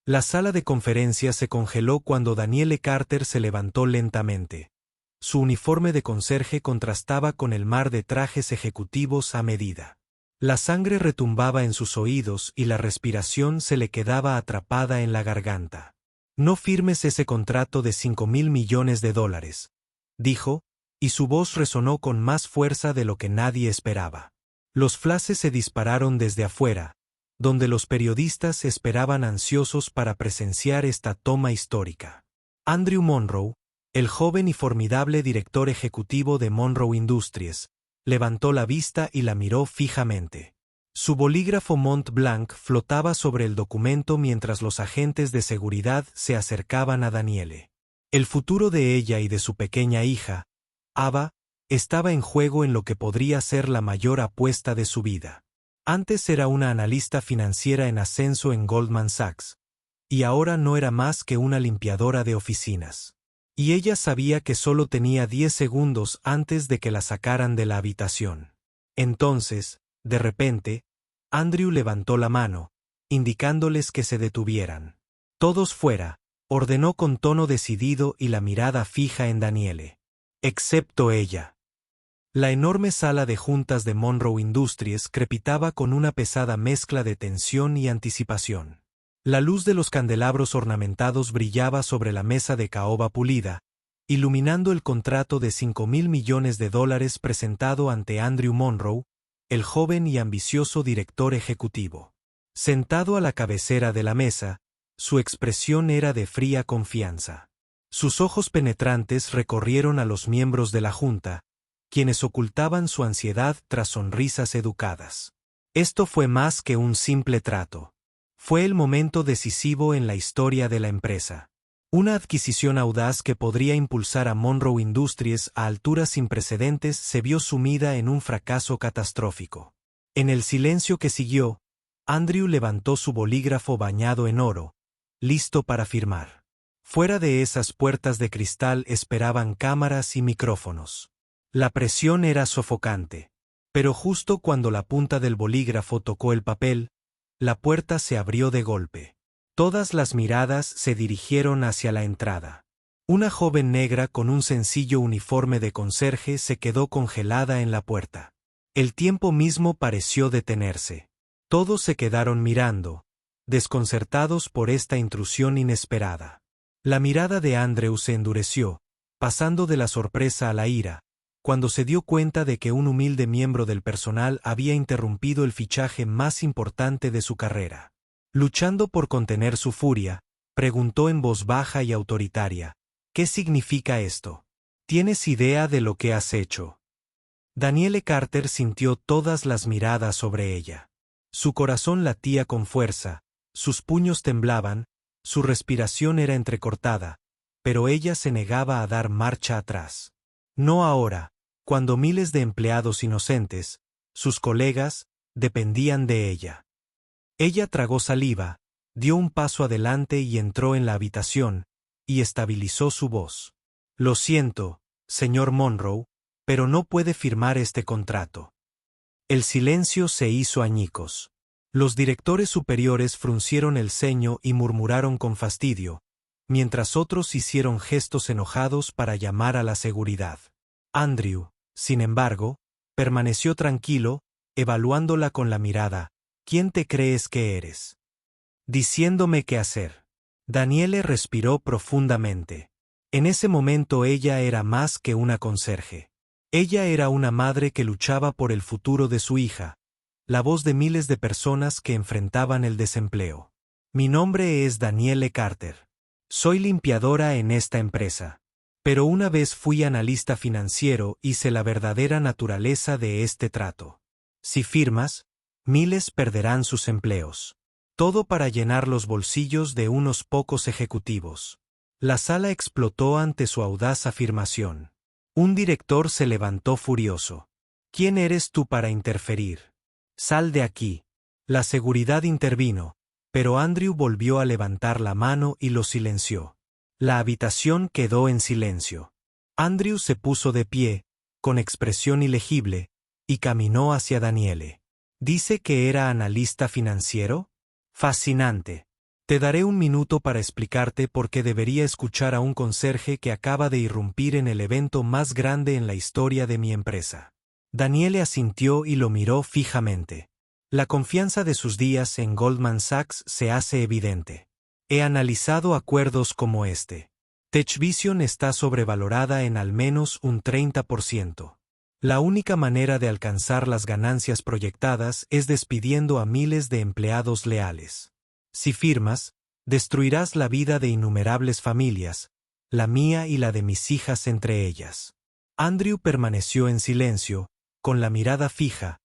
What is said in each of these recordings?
La sala de conferencias se congeló cuando Danielle Carter se levantó lentamente. Su uniforme de conserje contrastaba con el mar de trajes ejecutivos a medida. La sangre retumbaba en sus oídos y la respiración se le quedaba atrapada en la garganta. «No firmes ese contrato de $5.000 millones», dijo, y su voz resonó con más fuerza de lo que nadie esperaba. Los flashes se dispararon desde afuera, donde los periodistas esperaban ansiosos para presenciar esta toma histórica. Andrew Monroe, el joven y formidable director ejecutivo de Monroe Industries, levantó la vista y la miró fijamente. Su bolígrafo Mont Blanc flotaba sobre el documento mientras los agentes de seguridad se acercaban a Danielle. El futuro de ella y de su pequeña hija, Ava, estaba en juego en lo que podría ser la mayor apuesta de su vida. Antes era una analista financiera en ascenso en Goldman Sachs, y ahora no era más que una limpiadora de oficinas. Y ella sabía que solo tenía 10 segundos antes de que la sacaran de la habitación. Entonces, de repente, Andrew levantó la mano, indicándoles que se detuvieran. «Todos fuera», ordenó con tono decidido y la mirada fija en Danielle. Excepto ella. La enorme sala de juntas de Monroe Industries crepitaba con una pesada mezcla de tensión y anticipación. La luz de los candelabros ornamentados brillaba sobre la mesa de caoba pulida, iluminando el contrato de $5.000 millones presentado ante Andrew Monroe, el joven y ambicioso director ejecutivo. Sentado a la cabecera de la mesa, su expresión era de fría confianza. Sus ojos penetrantes recorrieron a los miembros de la junta, quienes ocultaban su ansiedad tras sonrisas educadas. Esto fue más que un simple trato. Fue el momento decisivo en la historia de la empresa. Una adquisición audaz que podría impulsar a Monroe Industries a alturas sin precedentes se vio sumida en un fracaso catastrófico. En el silencio que siguió, Andrew levantó su bolígrafo bañado en oro, listo para firmar. Fuera de esas puertas de cristal esperaban cámaras y micrófonos. La presión era sofocante. Pero justo cuando la punta del bolígrafo tocó el papel, la puerta se abrió de golpe. Todas las miradas se dirigieron hacia la entrada. Una joven negra con un sencillo uniforme de conserje se quedó congelada en la puerta. El tiempo mismo pareció detenerse. Todos se quedaron mirando, desconcertados por esta intrusión inesperada. La mirada de Andrew se endureció, pasando de la sorpresa a la ira, cuando se dio cuenta de que un humilde miembro del personal había interrumpido el fichaje más importante de su carrera. Luchando por contener su furia, preguntó en voz baja y autoritaria, «¿Qué significa esto? ¿Tienes idea de lo que has hecho?» Danielle Carter sintió todas las miradas sobre ella. Su corazón latía con fuerza, sus puños temblaban, su respiración era entrecortada, pero ella se negaba a dar marcha atrás. No ahora, cuando miles de empleados inocentes, sus colegas, dependían de ella. Ella tragó saliva, dio un paso adelante y entró en la habitación, y estabilizó su voz. «Lo siento, señor Monroe, pero no puede firmar este contrato». El silencio se hizo añicos. Los directores superiores fruncieron el ceño y murmuraron con fastidio, mientras otros hicieron gestos enojados para llamar a la seguridad. Andrew, sin embargo, permaneció tranquilo, evaluándola con la mirada. «¿Quién te crees que eres? Diciéndome qué hacer». Danielle respiró profundamente. En ese momento ella era más que una conserje. Ella era una madre que luchaba por el futuro de su hija, la voz de miles de personas que enfrentaban el desempleo. «Mi nombre es Danielle Carter. Soy limpiadora en esta empresa. Pero una vez fui analista financiero y sé la verdadera naturaleza de este trato. Si firmas, miles perderán sus empleos. Todo para llenar los bolsillos de unos pocos ejecutivos». La sala explotó ante su audaz afirmación. Un director se levantó furioso. «¿Quién eres tú para interferir? Sal de aquí». La seguridad intervino, pero Andrew volvió a levantar la mano y lo silenció. La habitación quedó en silencio. Andrew se puso de pie, con expresión ilegible, y caminó hacia Danielle. «¿Dice que era analista financiero? Fascinante. Te daré un minuto para explicarte por qué debería escuchar a un conserje que acaba de irrumpir en el evento más grande en la historia de mi empresa. Daniele asintió y lo miró fijamente. La confianza de sus días en Goldman Sachs se hace evidente. He analizado acuerdos como este. TechVision está sobrevalorada en al menos un 30%. La única manera de alcanzar las ganancias proyectadas es despidiendo a miles de empleados leales. Si firmas, destruirás la vida de innumerables familias, la mía y la de mis hijas entre ellas. Andrew permaneció en silencio, con la mirada fija,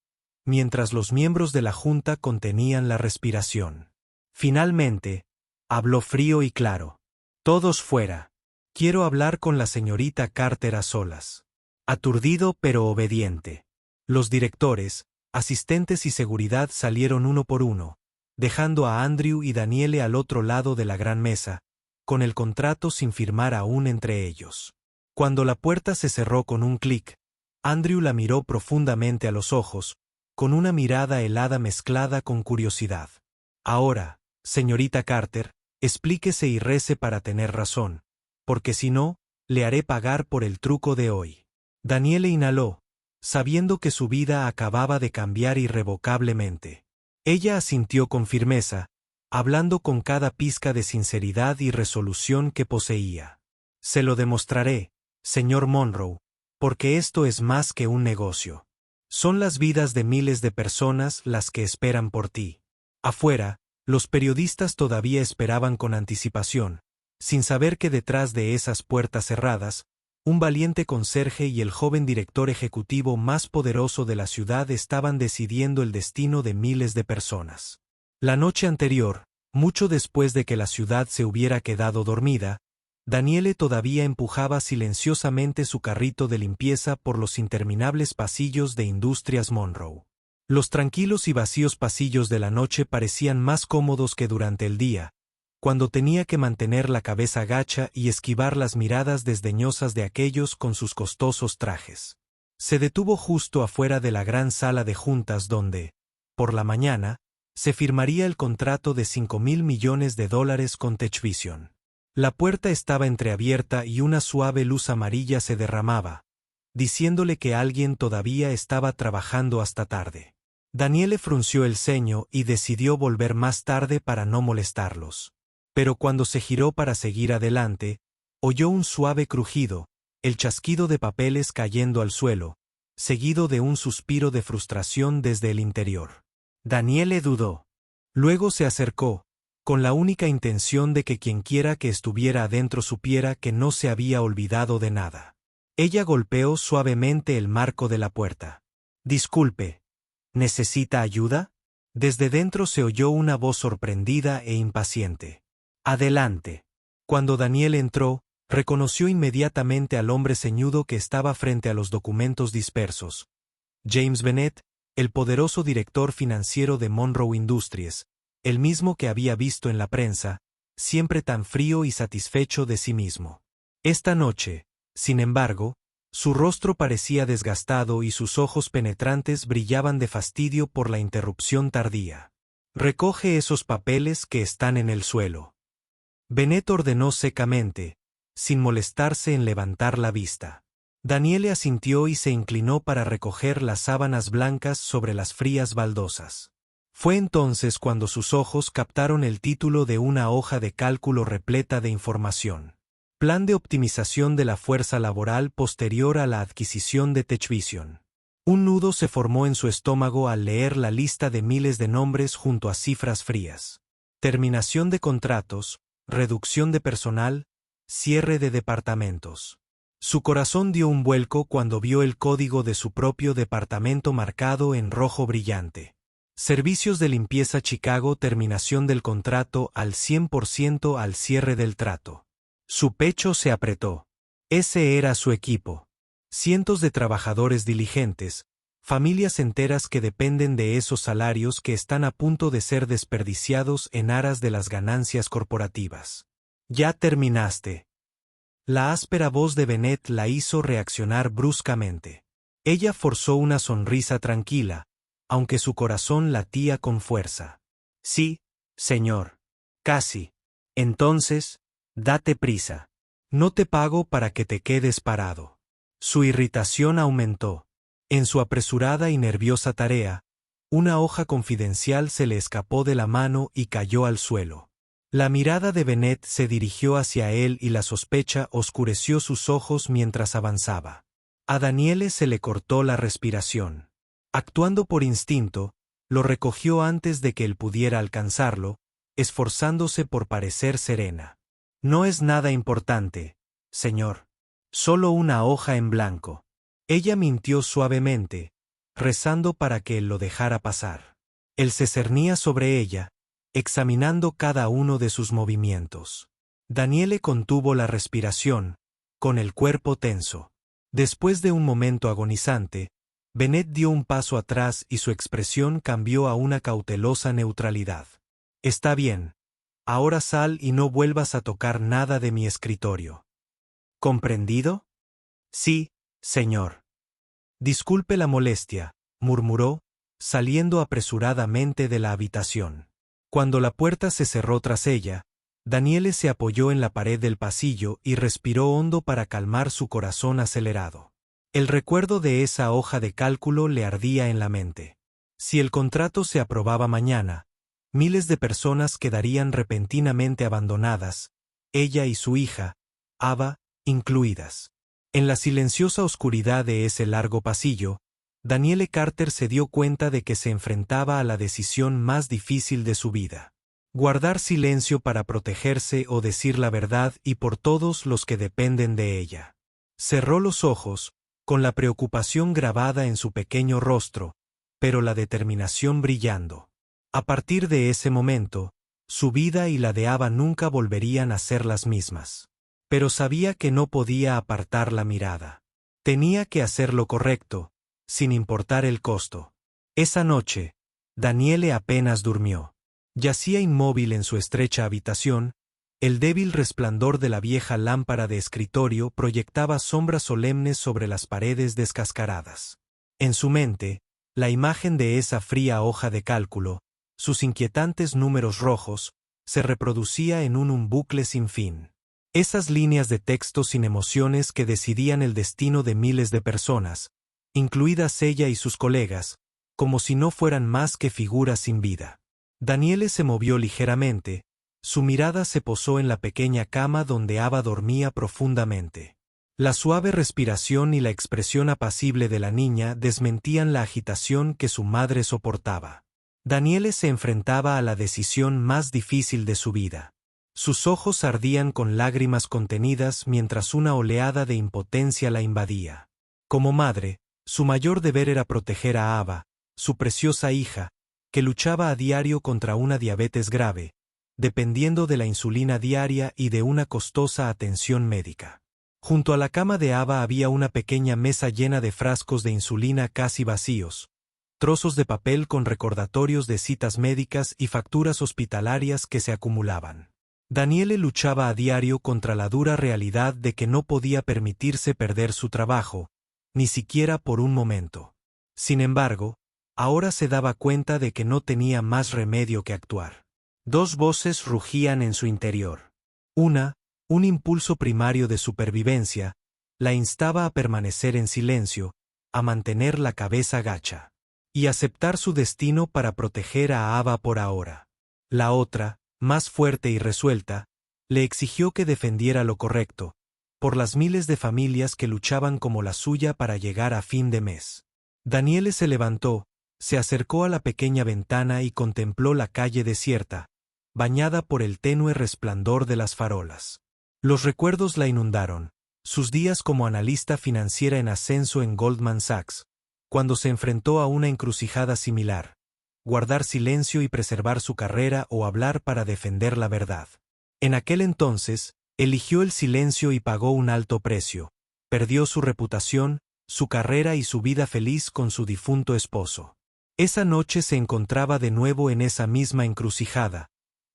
mientras los miembros de la junta contenían la respiración. Finalmente, habló frío y claro. Todos fuera. Quiero hablar con la señorita Carter a solas. Aturdido pero obediente. Los directores, asistentes y seguridad salieron uno por uno, dejando a Andrew y Daniele al otro lado de la gran mesa, con el contrato sin firmar aún entre ellos. Cuando la puerta se cerró con un clic, Andrew la miró profundamente a los ojos, con una mirada helada mezclada con curiosidad. Ahora, señorita Carter, explíquese y rece para tener razón, porque si no, le haré pagar por el truco de hoy. Daniele inhaló, sabiendo que su vida acababa de cambiar irrevocablemente. Ella asintió con firmeza, hablando con cada pizca de sinceridad y resolución que poseía. Se lo demostraré, señor Monroe, porque esto es más que un negocio. Son las vidas de miles de personas las que esperan por ti. Afuera, los periodistas todavía esperaban con anticipación, sin saber que detrás de esas puertas cerradas, un valiente conserje y el joven director ejecutivo más poderoso de la ciudad estaban decidiendo el destino de miles de personas. La noche anterior, mucho después de que la ciudad se hubiera quedado dormida, Daniele todavía empujaba silenciosamente su carrito de limpieza por los interminables pasillos de Industrias Monroe. Los tranquilos y vacíos pasillos de la noche parecían más cómodos que durante el día, cuando tenía que mantener la cabeza gacha y esquivar las miradas desdeñosas de aquellos con sus costosos trajes. Se detuvo justo afuera de la gran sala de juntas donde, por la mañana, se firmaría el contrato de $5,000 millones con TechVision. La puerta estaba entreabierta y una suave luz amarilla se derramaba, diciéndole que alguien todavía estaba trabajando hasta tarde. Daniele frunció el ceño y decidió volver más tarde para no molestarlos. Pero cuando se giró para seguir adelante, oyó un suave crujido, el chasquido de papeles cayendo al suelo, seguido de un suspiro de frustración desde el interior. Daniele dudó. Luego se acercó, con la única intención de que quienquiera que estuviera adentro supiera que no se había olvidado de nada. Ella golpeó suavemente el marco de la puerta. «Disculpe, ¿necesita ayuda?» Desde dentro se oyó una voz sorprendida e impaciente. «Adelante». Cuando Daniel entró, reconoció inmediatamente al hombre ceñudo que estaba frente a los documentos dispersos. James Bennett, el poderoso director financiero de Monroe Industries, el mismo que había visto en la prensa, siempre tan frío y satisfecho de sí mismo. Esta noche, sin embargo, su rostro parecía desgastado y sus ojos penetrantes brillaban de fastidio por la interrupción tardía. «Recoge esos papeles que están en el suelo». Bennett ordenó secamente, sin molestarse en levantar la vista. Daniele asintió y se inclinó para recoger las sábanas blancas sobre las frías baldosas. Fue entonces cuando sus ojos captaron el título de una hoja de cálculo repleta de información. Plan de optimización de la fuerza laboral posterior a la adquisición de TechVision. Un nudo se formó en su estómago al leer la lista de miles de nombres junto a cifras frías. Terminación de contratos, reducción de personal, cierre de departamentos. Su corazón dio un vuelco cuando vio el código de su propio departamento marcado en rojo brillante. Servicios de limpieza Chicago, terminación del contrato al 100% al cierre del trato. Su pecho se apretó. Ese era su equipo. Cientos de trabajadores diligentes, familias enteras que dependen de esos salarios que están a punto de ser desperdiciados en aras de las ganancias corporativas. «Ya terminaste». La áspera voz de Bennett la hizo reaccionar bruscamente. Ella forzó una sonrisa tranquila, aunque su corazón latía con fuerza. «Sí, señor». Casi. Entonces, date prisa. No te pago para que te quedes parado. Su irritación aumentó. En su apresurada y nerviosa tarea, una hoja confidencial se le escapó de la mano y cayó al suelo. La mirada de Bennett se dirigió hacia él y la sospecha oscureció sus ojos mientras avanzaba. A Daniele se le cortó la respiración. Actuando por instinto, lo recogió antes de que él pudiera alcanzarlo, esforzándose por parecer serena. No es nada importante, señor. Solo una hoja en blanco. Ella mintió suavemente, rezando para que él lo dejara pasar. Él se cernía sobre ella, examinando cada uno de sus movimientos. Daniele contuvo la respiración, con el cuerpo tenso. Después de un momento agonizante, Bennett dio un paso atrás y su expresión cambió a una cautelosa neutralidad. Está bien. Ahora sal y no vuelvas a tocar nada de mi escritorio. ¿Comprendido? Sí, señor. Disculpe la molestia, murmuró, saliendo apresuradamente de la habitación. Cuando la puerta se cerró tras ella, Daniele se apoyó en la pared del pasillo y respiró hondo para calmar su corazón acelerado. El recuerdo de esa hoja de cálculo le ardía en la mente. Si el contrato se aprobaba mañana, miles de personas quedarían repentinamente abandonadas, ella y su hija, Ava, incluidas. En la silenciosa oscuridad de ese largo pasillo, Daniele Carter se dio cuenta de que se enfrentaba a la decisión más difícil de su vida. Guardar silencio para protegerse o decir la verdad y por todos los que dependen de ella. Cerró los ojos, con la preocupación grabada en su pequeño rostro, pero la determinación brillando. A partir de ese momento, su vida y la de Ava nunca volverían a ser las mismas. Pero sabía que no podía apartar la mirada. Tenía que hacer lo correcto, sin importar el costo. Esa noche, Daniele apenas durmió. Yacía inmóvil en su estrecha habitación, el débil resplandor de la vieja lámpara de escritorio proyectaba sombras solemnes sobre las paredes descascaradas. En su mente, la imagen de esa fría hoja de cálculo, sus inquietantes números rojos, se reproducía en un bucle sin fin. Esas líneas de texto sin emociones que decidían el destino de miles de personas, incluidas ella y sus colegas, como si no fueran más que figuras sin vida. Daniele se movió ligeramente, su mirada se posó en la pequeña cama donde Ava dormía profundamente. La suave respiración y la expresión apacible de la niña desmentían la agitación que su madre soportaba. Daniele se enfrentaba a la decisión más difícil de su vida. Sus ojos ardían con lágrimas contenidas mientras una oleada de impotencia la invadía. Como madre, su mayor deber era proteger a Ava, su preciosa hija, que luchaba a diario contra una diabetes grave, dependiendo de la insulina diaria y de una costosa atención médica. Junto a la cama de Ava había una pequeña mesa llena de frascos de insulina casi vacíos, trozos de papel con recordatorios de citas médicas y facturas hospitalarias que se acumulaban. Daniele luchaba a diario contra la dura realidad de que no podía permitirse perder su trabajo, ni siquiera por un momento. Sin embargo, ahora se daba cuenta de que no tenía más remedio que actuar. Dos voces rugían en su interior. Una, un impulso primario de supervivencia, la instaba a permanecer en silencio, a mantener la cabeza gacha, y aceptar su destino para proteger a Ava por ahora. La otra, más fuerte y resuelta, le exigió que defendiera lo correcto, por las miles de familias que luchaban como la suya para llegar a fin de mes. Daniele se levantó, se acercó a la pequeña ventana y contempló la calle desierta, bañada por el tenue resplandor de las farolas. Los recuerdos la inundaron, sus días como analista financiera en ascenso en Goldman Sachs, cuando se enfrentó a una encrucijada similar, guardar silencio y preservar su carrera o hablar para defender la verdad. En aquel entonces, eligió el silencio y pagó un alto precio, perdió su reputación, su carrera y su vida feliz con su difunto esposo. Esa noche se encontraba de nuevo en esa misma encrucijada,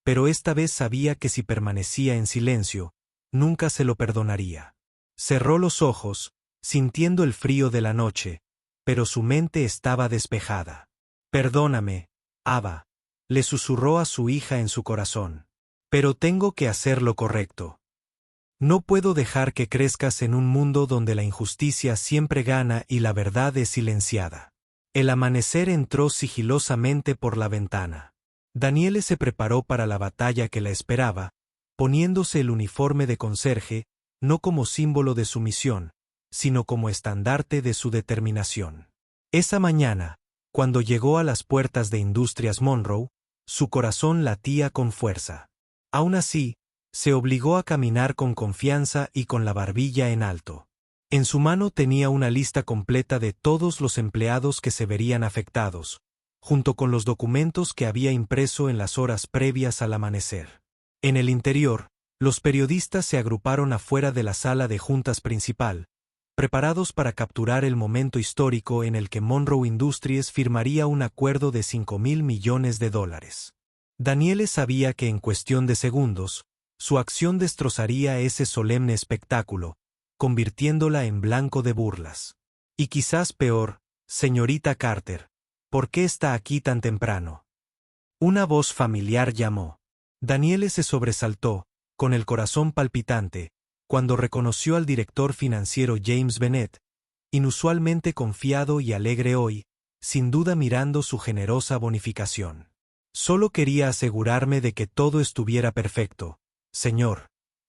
pero esta vez sabía que si permanecía en silencio, nunca se lo perdonaría. Cerró los ojos, sintiendo el frío de la noche, pero su mente estaba despejada. «Perdóname, Ava», le susurró a su hija en su corazón. Pero tengo que hacer lo correcto. No puedo dejar que crezcas en un mundo donde la injusticia siempre gana y la verdad es silenciada. El amanecer entró sigilosamente por la ventana. Daniele se preparó para la batalla que la esperaba, poniéndose el uniforme de conserje, no como símbolo de sumisión, sino como estandarte de su determinación. Esa mañana, cuando llegó a las puertas de Industrias Monroe, su corazón latía con fuerza. Aún así, se obligó a caminar con confianza y con la barbilla en alto. En su mano tenía una lista completa de todos los empleados que se verían afectados, junto con los documentos que había impreso en las horas previas al amanecer. En el interior, los periodistas se agruparon afuera de la sala de juntas principal, preparados para capturar el momento histórico en el que Monroe Industries firmaría un acuerdo de $5.000 millones. Daniele sabía que en cuestión de segundos, su acción destrozaría ese solemne espectáculo, convirtiéndola en blanco de burlas. Y quizás peor, señorita Carter, ¿por qué está aquí tan temprano? Una voz familiar llamó. Daniele se sobresaltó, con el corazón palpitante, cuando reconoció al director financiero James Bennett, inusualmente confiado y alegre hoy, sin duda mirando su generosa bonificación. Solo quería asegurarme de que todo estuviera perfecto, señor,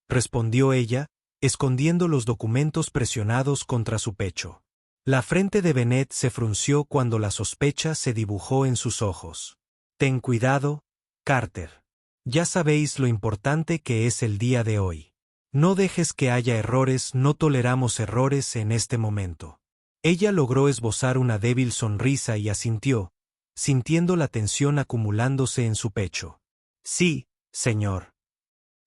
respondió ella, escondiendo los documentos presionados contra su pecho. La frente de Bennett se frunció cuando la sospecha se dibujó en sus ojos. Ten cuidado, Carter. Ya sabéis lo importante que es el día de hoy. No dejes que haya errores, no toleramos errores en este momento. Ella logró esbozar una débil sonrisa y asintió, sintiendo la tensión acumulándose en su pecho. Sí, señor.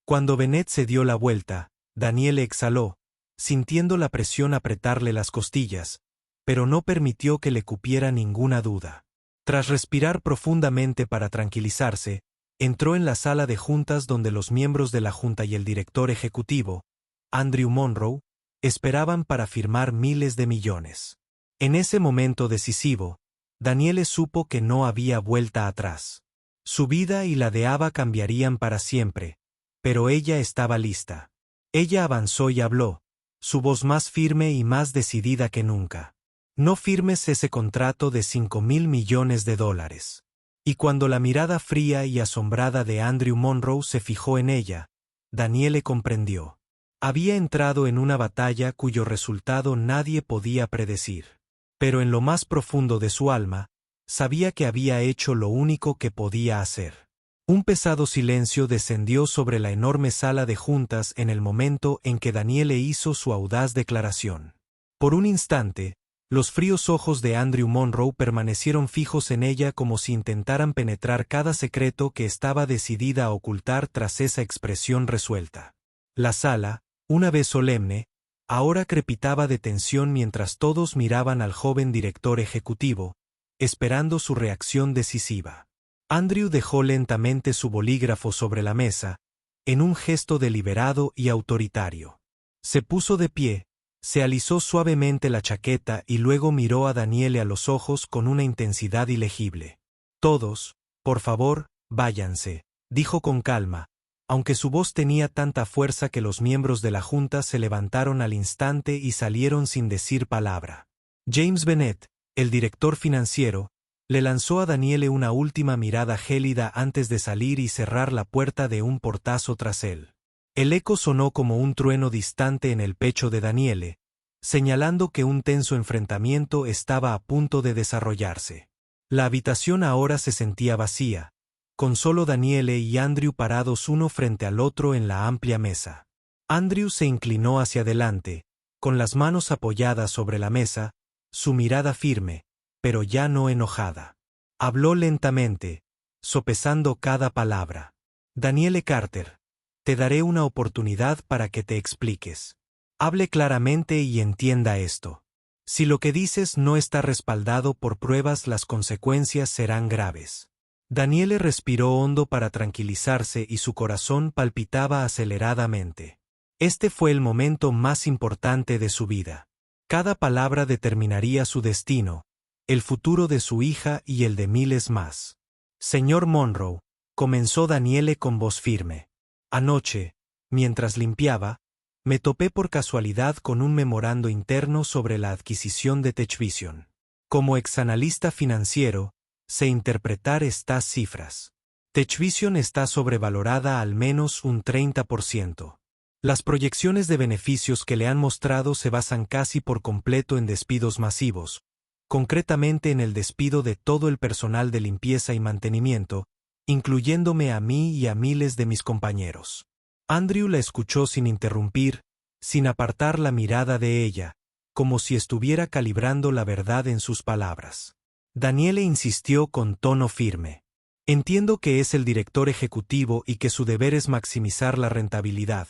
Cuando Bennett se dio la vuelta, Daniele exhaló, sintiendo la presión apretarle las costillas, pero no permitió que le cupiera ninguna duda. Tras respirar profundamente para tranquilizarse, entró en la sala de juntas donde los miembros de la junta y el director ejecutivo, Andrew Monroe, esperaban para firmar miles de millones. En ese momento decisivo, Daniele supo que no había vuelta atrás. Su vida y la de Ava cambiarían para siempre, pero ella estaba lista. Ella avanzó y habló, su voz más firme y más decidida que nunca. No firmes ese contrato de $5.000 millones. Y cuando la mirada fría y asombrada de Andrew Monroe se fijó en ella, Daniele comprendió. Había entrado en una batalla cuyo resultado nadie podía predecir. Pero en lo más profundo de su alma, sabía que había hecho lo único que podía hacer. Un pesado silencio descendió sobre la enorme sala de juntas en el momento en que Daniele hizo su audaz declaración. Por un instante, los fríos ojos de Andrew Monroe permanecieron fijos en ella como si intentaran penetrar cada secreto que estaba decidida a ocultar tras esa expresión resuelta. La sala, una vez solemne, ahora crepitaba de tensión mientras todos miraban al joven director ejecutivo, esperando su reacción decisiva. Andrew dejó lentamente su bolígrafo sobre la mesa, en un gesto deliberado y autoritario. Se puso de pie, se alisó suavemente la chaqueta y luego miró a Daniele a los ojos con una intensidad ilegible. Todos, por favor, váyanse, dijo con calma, aunque su voz tenía tanta fuerza que los miembros de la junta se levantaron al instante y salieron sin decir palabra. James Bennett, el director financiero, le lanzó a Daniele una última mirada gélida antes de salir y cerrar la puerta de un portazo tras él. El eco sonó como un trueno distante en el pecho de Daniele, señalando que un tenso enfrentamiento estaba a punto de desarrollarse. La habitación ahora se sentía vacía, con solo Daniele y Andrew parados uno frente al otro en la amplia mesa. Andrew se inclinó hacia adelante, con las manos apoyadas sobre la mesa, su mirada firme, pero ya no enojada. Habló lentamente, sopesando cada palabra. Daniele Carter, te daré una oportunidad para que te expliques. Hable claramente y entienda esto. Si lo que dices no está respaldado por pruebas, las consecuencias serán graves. Daniele respiró hondo para tranquilizarse y su corazón palpitaba aceleradamente. Este fue el momento más importante de su vida. Cada palabra determinaría su destino, el futuro de su hija y el de miles más. Señor Monroe, comenzó Daniele con voz firme. Anoche, mientras limpiaba, me topé por casualidad con un memorando interno sobre la adquisición de TechVision. Como exanalista financiero, sé interpretar estas cifras. TechVision está sobrevalorada al menos un 30%. Las proyecciones de beneficios que le han mostrado se basan casi por completo en despidos masivos, concretamente en el despido de todo el personal de limpieza y mantenimiento, incluyéndome a mí y a miles de mis compañeros. Andrew la escuchó sin interrumpir, sin apartar la mirada de ella, como si estuviera calibrando la verdad en sus palabras. Daniele insistió con tono firme. Entiendo que es el director ejecutivo y que su deber es maximizar la rentabilidad,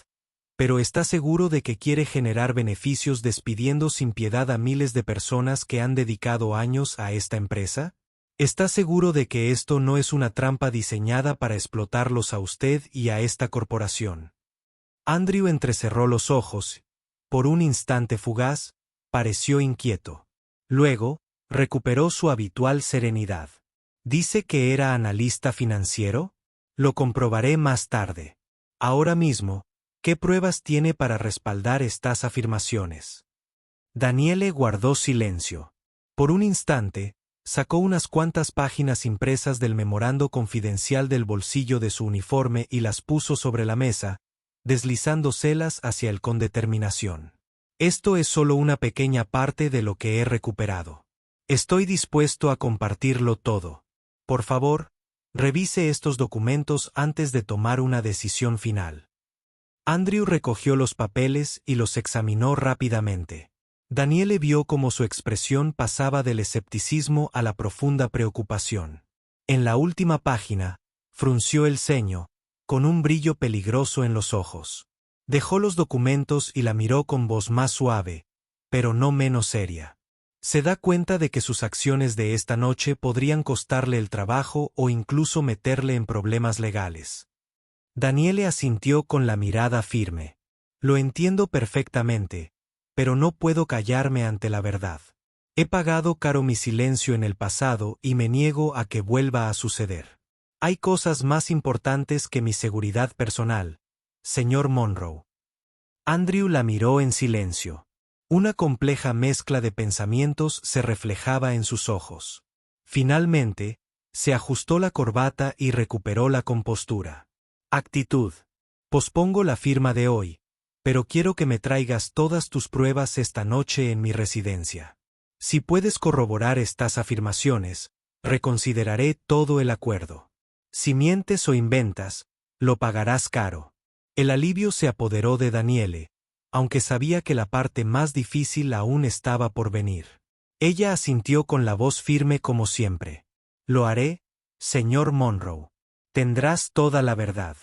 pero ¿está seguro de que quiere generar beneficios despidiendo sin piedad a miles de personas que han dedicado años a esta empresa? ¿Está seguro de que esto no es una trampa diseñada para explotarlos a usted y a esta corporación? Andrew entrecerró los ojos. Por un instante fugaz, pareció inquieto. Luego, recuperó su habitual serenidad. ¿Dice que era analista financiero? Lo comprobaré más tarde. Ahora mismo, ¿qué pruebas tiene para respaldar estas afirmaciones? Daniele guardó silencio. Por un instante, sacó unas cuantas páginas impresas del memorando confidencial del bolsillo de su uniforme y las puso sobre la mesa, deslizándoselas hacia él con determinación. Esto es solo una pequeña parte de lo que he recuperado. Estoy dispuesto a compartirlo todo. Por favor, revise estos documentos antes de tomar una decisión final. Andrew recogió los papeles y los examinó rápidamente. Daniele vio cómo su expresión pasaba del escepticismo a la profunda preocupación. En la última página, frunció el ceño, con un brillo peligroso en los ojos. Dejó los documentos y la miró con voz más suave, pero no menos seria. Se da cuenta de que sus acciones de esta noche podrían costarle el trabajo o incluso meterle en problemas legales. Daniele asintió con la mirada firme. Lo entiendo perfectamente, pero no puedo callarme ante la verdad. He pagado caro mi silencio en el pasado y me niego a que vuelva a suceder. Hay cosas más importantes que mi seguridad personal, señor Monroe. Andrew la miró en silencio. Una compleja mezcla de pensamientos se reflejaba en sus ojos. Finalmente, se ajustó la corbata y recuperó la compostura. Actitud. Pospongo la firma de hoy, pero quiero que me traigas todas tus pruebas esta noche en mi residencia. Si puedes corroborar estas afirmaciones, reconsideraré todo el acuerdo. Si mientes o inventas, lo pagarás caro. El alivio se apoderó de Daniele, aunque sabía que la parte más difícil aún estaba por venir. Ella asintió con la voz firme como siempre. Lo haré, señor Monroe. Tendrás toda la verdad.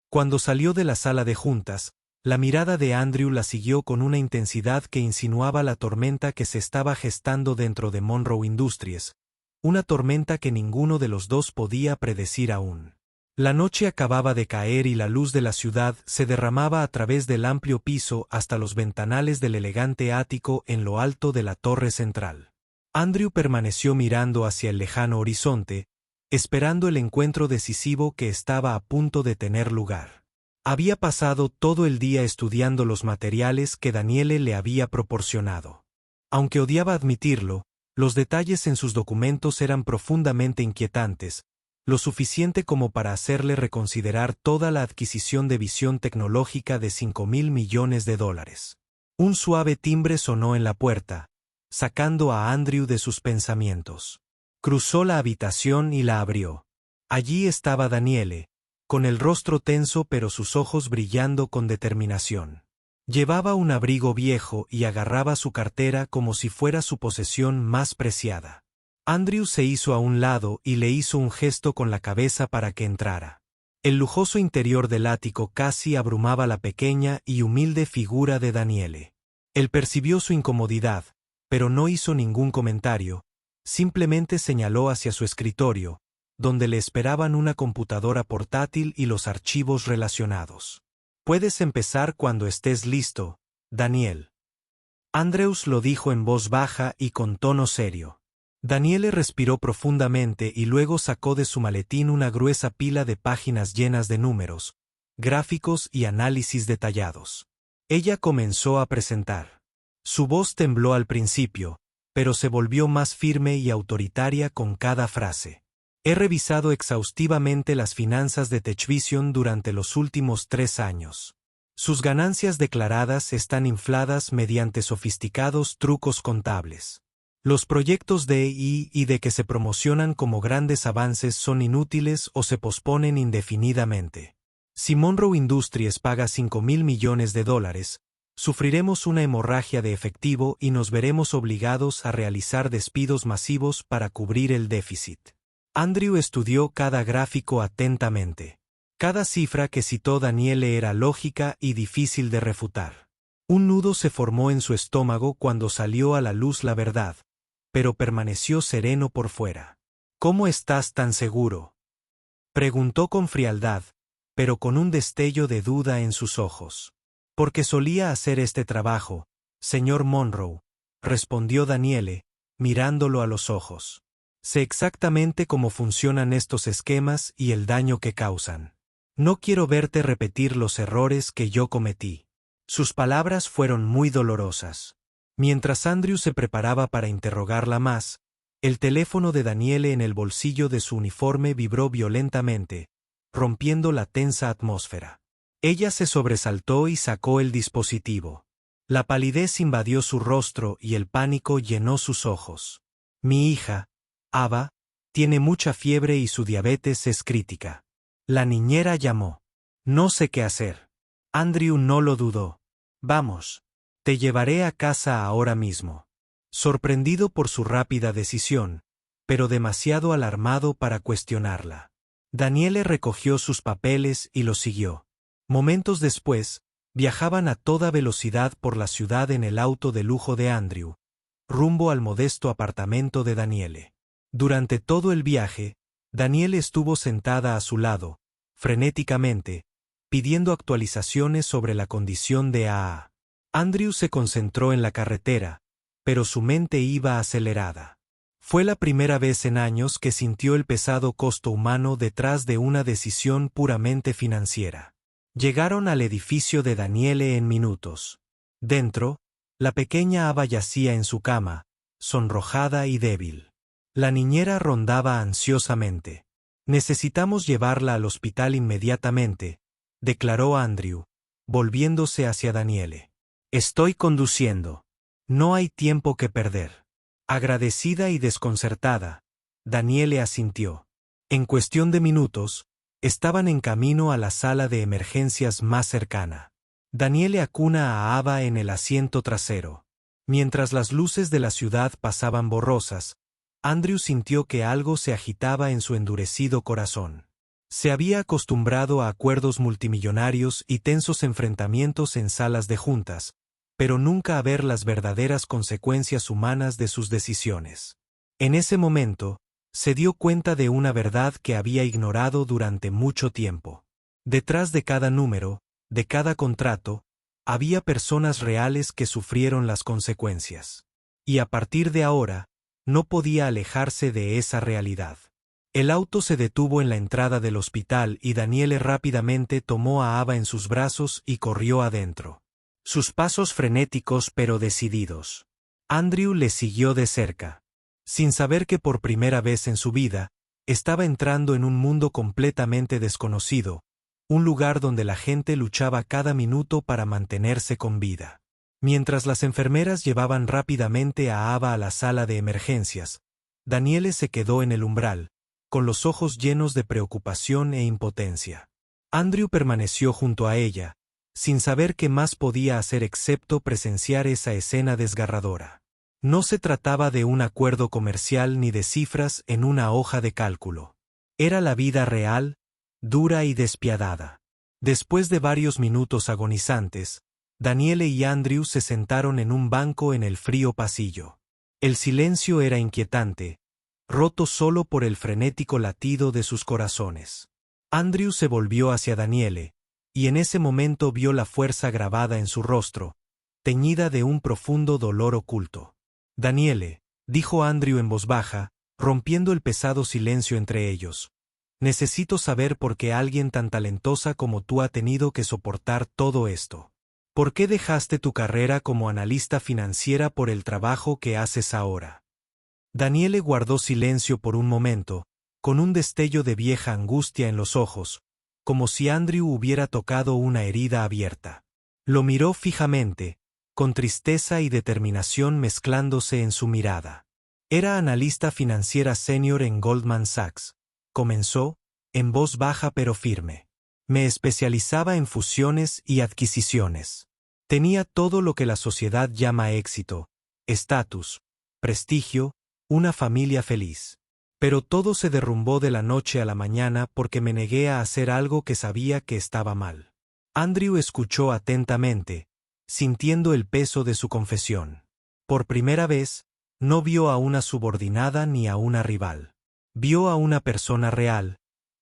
Cuando salió de la sala de juntas, la mirada de Andrew la siguió con una intensidad que insinuaba la tormenta que se estaba gestando dentro de Monroe Industries, una tormenta que ninguno de los dos podía predecir aún. La noche acababa de caer y la luz de la ciudad se derramaba a través del amplio piso hasta los ventanales del elegante ático en lo alto de la torre central. Andrew permaneció mirando hacia el lejano horizonte, esperando el encuentro decisivo que estaba a punto de tener lugar. Había pasado todo el día estudiando los materiales que Daniele le había proporcionado. Aunque odiaba admitirlo, los detalles en sus documentos eran profundamente inquietantes, lo suficiente como para hacerle reconsiderar toda la adquisición de visión tecnológica de $5,000 millones. Un suave timbre sonó en la puerta, sacando a Andrew de sus pensamientos. Cruzó la habitación y la abrió. Allí estaba Daniele, con el rostro tenso pero sus ojos brillando con determinación. Llevaba un abrigo viejo y agarraba su cartera como si fuera su posesión más preciada. Andrew se hizo a un lado y le hizo un gesto con la cabeza para que entrara. El lujoso interior del ático casi abrumaba la pequeña y humilde figura de Daniele. Él percibió su incomodidad, pero no hizo ningún comentario, simplemente señaló hacia su escritorio, donde le esperaban una computadora portátil y los archivos relacionados. Puedes empezar cuando estés listo, Daniel. Andrews lo dijo en voz baja y con tono serio. Daniele respiró profundamente y luego sacó de su maletín una gruesa pila de páginas llenas de números, gráficos y análisis detallados. Ella comenzó a presentar. Su voz tembló al principio, pero se volvió más firme y autoritaria con cada frase. He revisado exhaustivamente las finanzas de TechVision durante los últimos 3 años. Sus ganancias declaradas están infladas mediante sofisticados trucos contables. Los proyectos de I+D que se promocionan como grandes avances son inútiles o se posponen indefinidamente. Si Monroe Industries paga $5.000 millones, sufriremos una hemorragia de efectivo y nos veremos obligados a realizar despidos masivos para cubrir el déficit. Andrew estudió cada gráfico atentamente. Cada cifra que citó Daniele era lógica y difícil de refutar. Un nudo se formó en su estómago cuando salió a la luz la verdad, pero permaneció sereno por fuera. ¿Cómo estás tan seguro?, preguntó con frialdad, pero con un destello de duda en sus ojos. Porque solía hacer este trabajo, señor Monroe, respondió Daniele, mirándolo a los ojos. Sé exactamente cómo funcionan estos esquemas y el daño que causan. No quiero verte repetir los errores que yo cometí. Sus palabras fueron muy dolorosas. Mientras Andrew se preparaba para interrogarla más, el teléfono de Daniele en el bolsillo de su uniforme vibró violentamente, rompiendo la tensa atmósfera. Ella se sobresaltó y sacó el dispositivo. La palidez invadió su rostro y el pánico llenó sus ojos. Mi hija, Ava, tiene mucha fiebre y su diabetes es crítica. La niñera llamó. No sé qué hacer. Andrew no lo dudó. Vamos. Te llevaré a casa ahora mismo. Sorprendido por su rápida decisión, pero demasiado alarmado para cuestionarla. Daniele recogió sus papeles y lo siguió. Momentos después, viajaban a toda velocidad por la ciudad en el auto de lujo de Andrew, rumbo al modesto apartamento de Daniele. Durante todo el viaje, Daniele estuvo sentada a su lado, frenéticamente, pidiendo actualizaciones sobre la condición de AA. Andrew se concentró en la carretera, pero su mente iba acelerada. Fue la primera vez en años que sintió el pesado costo humano detrás de una decisión puramente financiera. Llegaron al edificio de Daniele en minutos. Dentro, la pequeña Ava yacía en su cama, sonrojada y débil. La niñera rondaba ansiosamente. Necesitamos llevarla al hospital inmediatamente, declaró Andrew, volviéndose hacia Daniele. Estoy conduciendo. No hay tiempo que perder. Agradecida y desconcertada, Daniele asintió. En cuestión de minutos, estaban en camino a la sala de emergencias más cercana. Daniele acuna a Ava en el asiento trasero. Mientras las luces de la ciudad pasaban borrosas, Andrew sintió que algo se agitaba en su endurecido corazón. Se había acostumbrado a acuerdos multimillonarios y tensos enfrentamientos en salas de juntas, pero nunca a ver las verdaderas consecuencias humanas de sus decisiones. En ese momento, se dio cuenta de una verdad que había ignorado durante mucho tiempo. Detrás de cada número, de cada contrato, había personas reales que sufrieron las consecuencias. Y a partir de ahora, no podía alejarse de esa realidad. El auto se detuvo en la entrada del hospital y Daniele rápidamente tomó a Ava en sus brazos y corrió adentro. Sus pasos frenéticos pero decididos. Andrew le siguió de cerca, sin saber que por primera vez en su vida, estaba entrando en un mundo completamente desconocido, un lugar donde la gente luchaba cada minuto para mantenerse con vida. Mientras las enfermeras llevaban rápidamente a Ava a la sala de emergencias, Daniele se quedó en el umbral, con los ojos llenos de preocupación e impotencia. Andrew permaneció junto a ella, sin saber qué más podía hacer excepto presenciar esa escena desgarradora. No se trataba de un acuerdo comercial ni de cifras en una hoja de cálculo. Era la vida real, dura y despiadada. Después de varios minutos agonizantes, Daniele y Andrew se sentaron en un banco en el frío pasillo. El silencio era inquietante, roto solo por el frenético latido de sus corazones. Andrew se volvió hacia Daniele, y en ese momento vio la fuerza grabada en su rostro, teñida de un profundo dolor oculto. Daniele, dijo Andrew en voz baja, rompiendo el pesado silencio entre ellos, Necesito saber por qué alguien tan talentosa como tú ha tenido que soportar todo esto. ¿Por qué dejaste tu carrera como analista financiera por el trabajo que haces ahora? Daniele guardó silencio por un momento, con un destello de vieja angustia en los ojos, como si Andrew hubiera tocado una herida abierta. Lo miró fijamente, con tristeza y determinación mezclándose en su mirada. Era analista financiera senior en Goldman Sachs. Comenzó, en voz baja pero firme. Me especializaba en fusiones y adquisiciones. Tenía todo lo que la sociedad llama éxito, estatus, prestigio, una familia feliz. Pero todo se derrumbó de la noche a la mañana porque me negué a hacer algo que sabía que estaba mal. Andrew escuchó atentamente, sintiendo el peso de su confesión. Por primera vez, no vio a una subordinada ni a una rival. Vio a una persona real,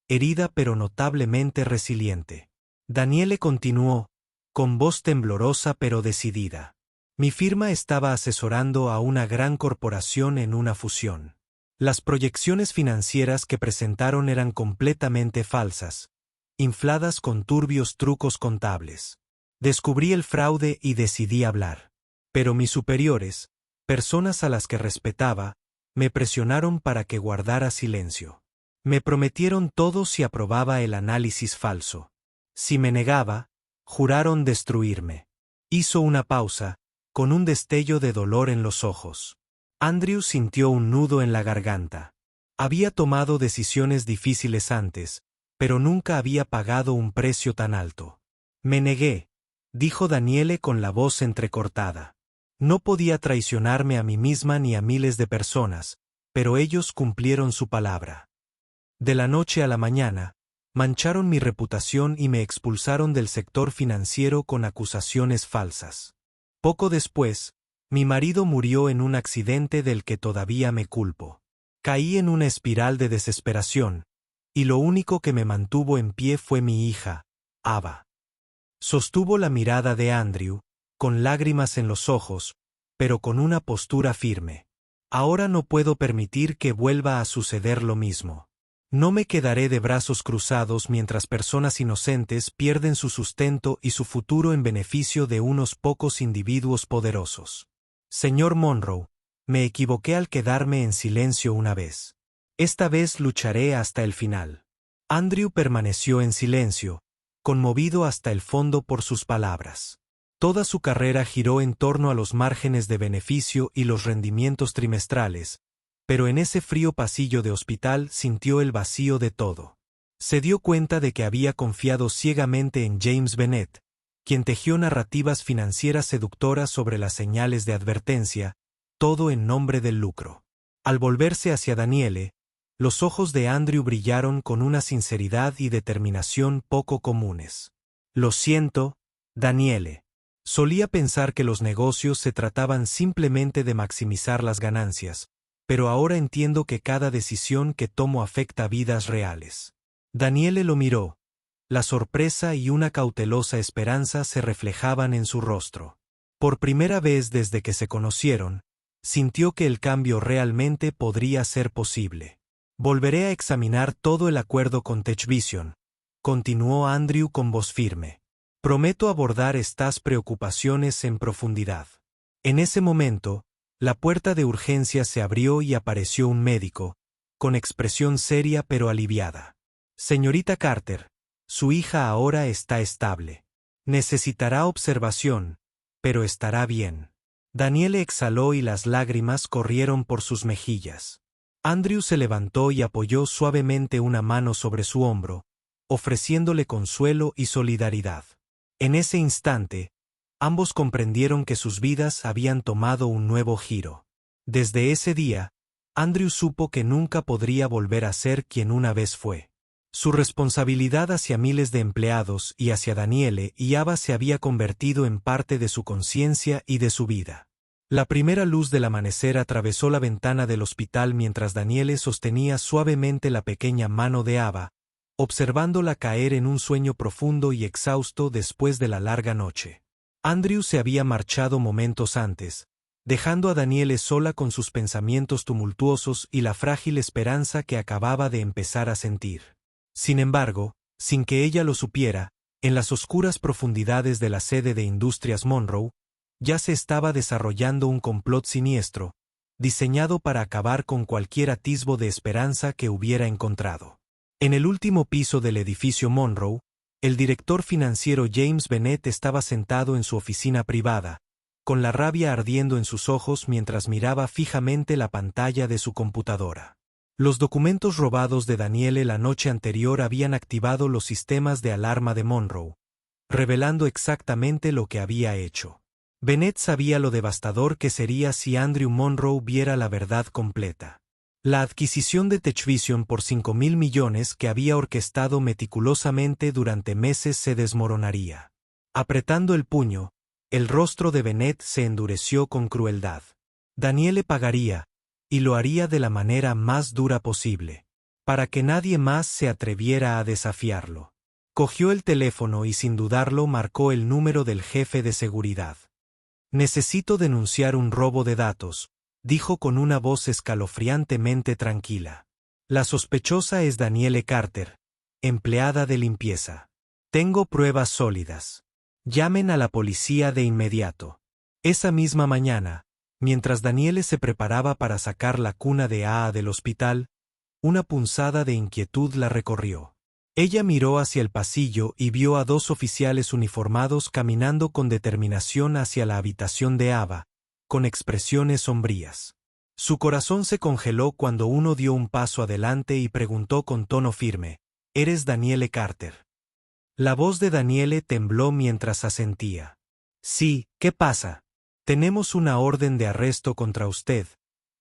herida pero notablemente resiliente. Daniele continuó, con voz temblorosa pero decidida. Mi firma estaba asesorando a una gran corporación en una fusión. Las proyecciones financieras que presentaron eran completamente falsas, infladas con turbios trucos contables. Descubrí el fraude y decidí hablar. Pero mis superiores, personas a las que respetaba, me presionaron para que guardara silencio. Me prometieron todo si aprobaba el análisis falso. Si me negaba, juraron destruirme. Hizo una pausa, con un destello de dolor en los ojos. Andrew sintió un nudo en la garganta. Había tomado decisiones difíciles antes, pero nunca había pagado un precio tan alto. Me negué, dijo Daniele con la voz entrecortada. No podía traicionarme a mí misma ni a miles de personas, pero ellos cumplieron su palabra. De la noche a la mañana, mancharon mi reputación y me expulsaron del sector financiero con acusaciones falsas. Poco después, mi marido murió en un accidente del que todavía me culpo. Caí en una espiral de desesperación, y lo único que me mantuvo en pie fue mi hija, Ava. Sostuvo la mirada de Andrew, con lágrimas en los ojos, pero con una postura firme. Ahora no puedo permitir que vuelva a suceder lo mismo. No me quedaré de brazos cruzados mientras personas inocentes pierden su sustento y su futuro en beneficio de unos pocos individuos poderosos. Señor Monroe, me equivoqué al quedarme en silencio una vez. Esta vez lucharé hasta el final. Andrew permaneció en silencio, conmovido hasta el fondo por sus palabras. Toda su carrera giró en torno a los márgenes de beneficio y los rendimientos trimestrales, pero en ese frío pasillo de hospital sintió el vacío de todo. Se dio cuenta de que había confiado ciegamente en James Bennet, quien tejió narrativas financieras seductoras sobre las señales de advertencia, todo en nombre del lucro. Al volverse hacia Daniele, los ojos de Andrew brillaron con una sinceridad y determinación poco comunes. Lo siento, Daniele. Solía pensar que los negocios se trataban simplemente de maximizar las ganancias, pero ahora entiendo que cada decisión que tomo afecta vidas reales. Daniele lo miró. La sorpresa y una cautelosa esperanza se reflejaban en su rostro. Por primera vez desde que se conocieron, sintió que el cambio realmente podría ser posible. Volveré a examinar todo el acuerdo con TechVision, continuó Andrew con voz firme. Prometo abordar estas preocupaciones en profundidad. En ese momento, la puerta de urgencia se abrió y apareció un médico, con expresión seria pero aliviada. Señorita Carter, su hija ahora está estable. Necesitará observación, pero estará bien. Daniele exhaló y las lágrimas corrieron por sus mejillas. Andrew se levantó y apoyó suavemente una mano sobre su hombro, ofreciéndole consuelo y solidaridad. En ese instante, ambos comprendieron que sus vidas habían tomado un nuevo giro. Desde ese día, Andrew supo que nunca podría volver a ser quien una vez fue. Su responsabilidad hacia miles de empleados y hacia Daniele y Ava se había convertido en parte de su conciencia y de su vida. La primera luz del amanecer atravesó la ventana del hospital mientras Daniele sostenía suavemente la pequeña mano de Ava, observándola caer en un sueño profundo y exhausto después de la larga noche. Andrew se había marchado momentos antes, dejando a Daniele sola con sus pensamientos tumultuosos y la frágil esperanza que acababa de empezar a sentir. Sin embargo, sin que ella lo supiera, en las oscuras profundidades de la sede de Industrias Monroe, ya se estaba desarrollando un complot siniestro, diseñado para acabar con cualquier atisbo de esperanza que hubiera encontrado. En el último piso del edificio Monroe, el director financiero James Bennett estaba sentado en su oficina privada, con la rabia ardiendo en sus ojos mientras miraba fijamente la pantalla de su computadora. Los documentos robados de Danielle la noche anterior habían activado los sistemas de alarma de Monroe, revelando exactamente lo que había hecho. Bennett sabía lo devastador que sería si Andrew Monroe viera la verdad completa. La adquisición de TechVision por $5,000 millones que había orquestado meticulosamente durante meses se desmoronaría. Apretando el puño, el rostro de Bennett se endureció con crueldad. Danielle pagaría, y lo haría de la manera más dura posible, para que nadie más se atreviera a desafiarlo. Cogió el teléfono y sin dudarlo marcó el número del jefe de seguridad. «Necesito denunciar un robo de datos», dijo con una voz escalofriantemente tranquila. «La sospechosa es Danielle Carter, empleada de limpieza. Tengo pruebas sólidas. Llamen a la policía de inmediato». Esa misma mañana, mientras Danielle se preparaba para sacar la cuna de Aa del hospital, una punzada de inquietud la recorrió. Ella miró hacia el pasillo y vio a 2 oficiales uniformados caminando con determinación hacia la habitación de Ava, con expresiones sombrías. Su corazón se congeló cuando uno dio un paso adelante y preguntó con tono firme: «¿Eres Danielle Carter?». La voz de Danielle tembló mientras asentía. «Sí, ¿qué pasa?». «Tenemos una orden de arresto contra usted»,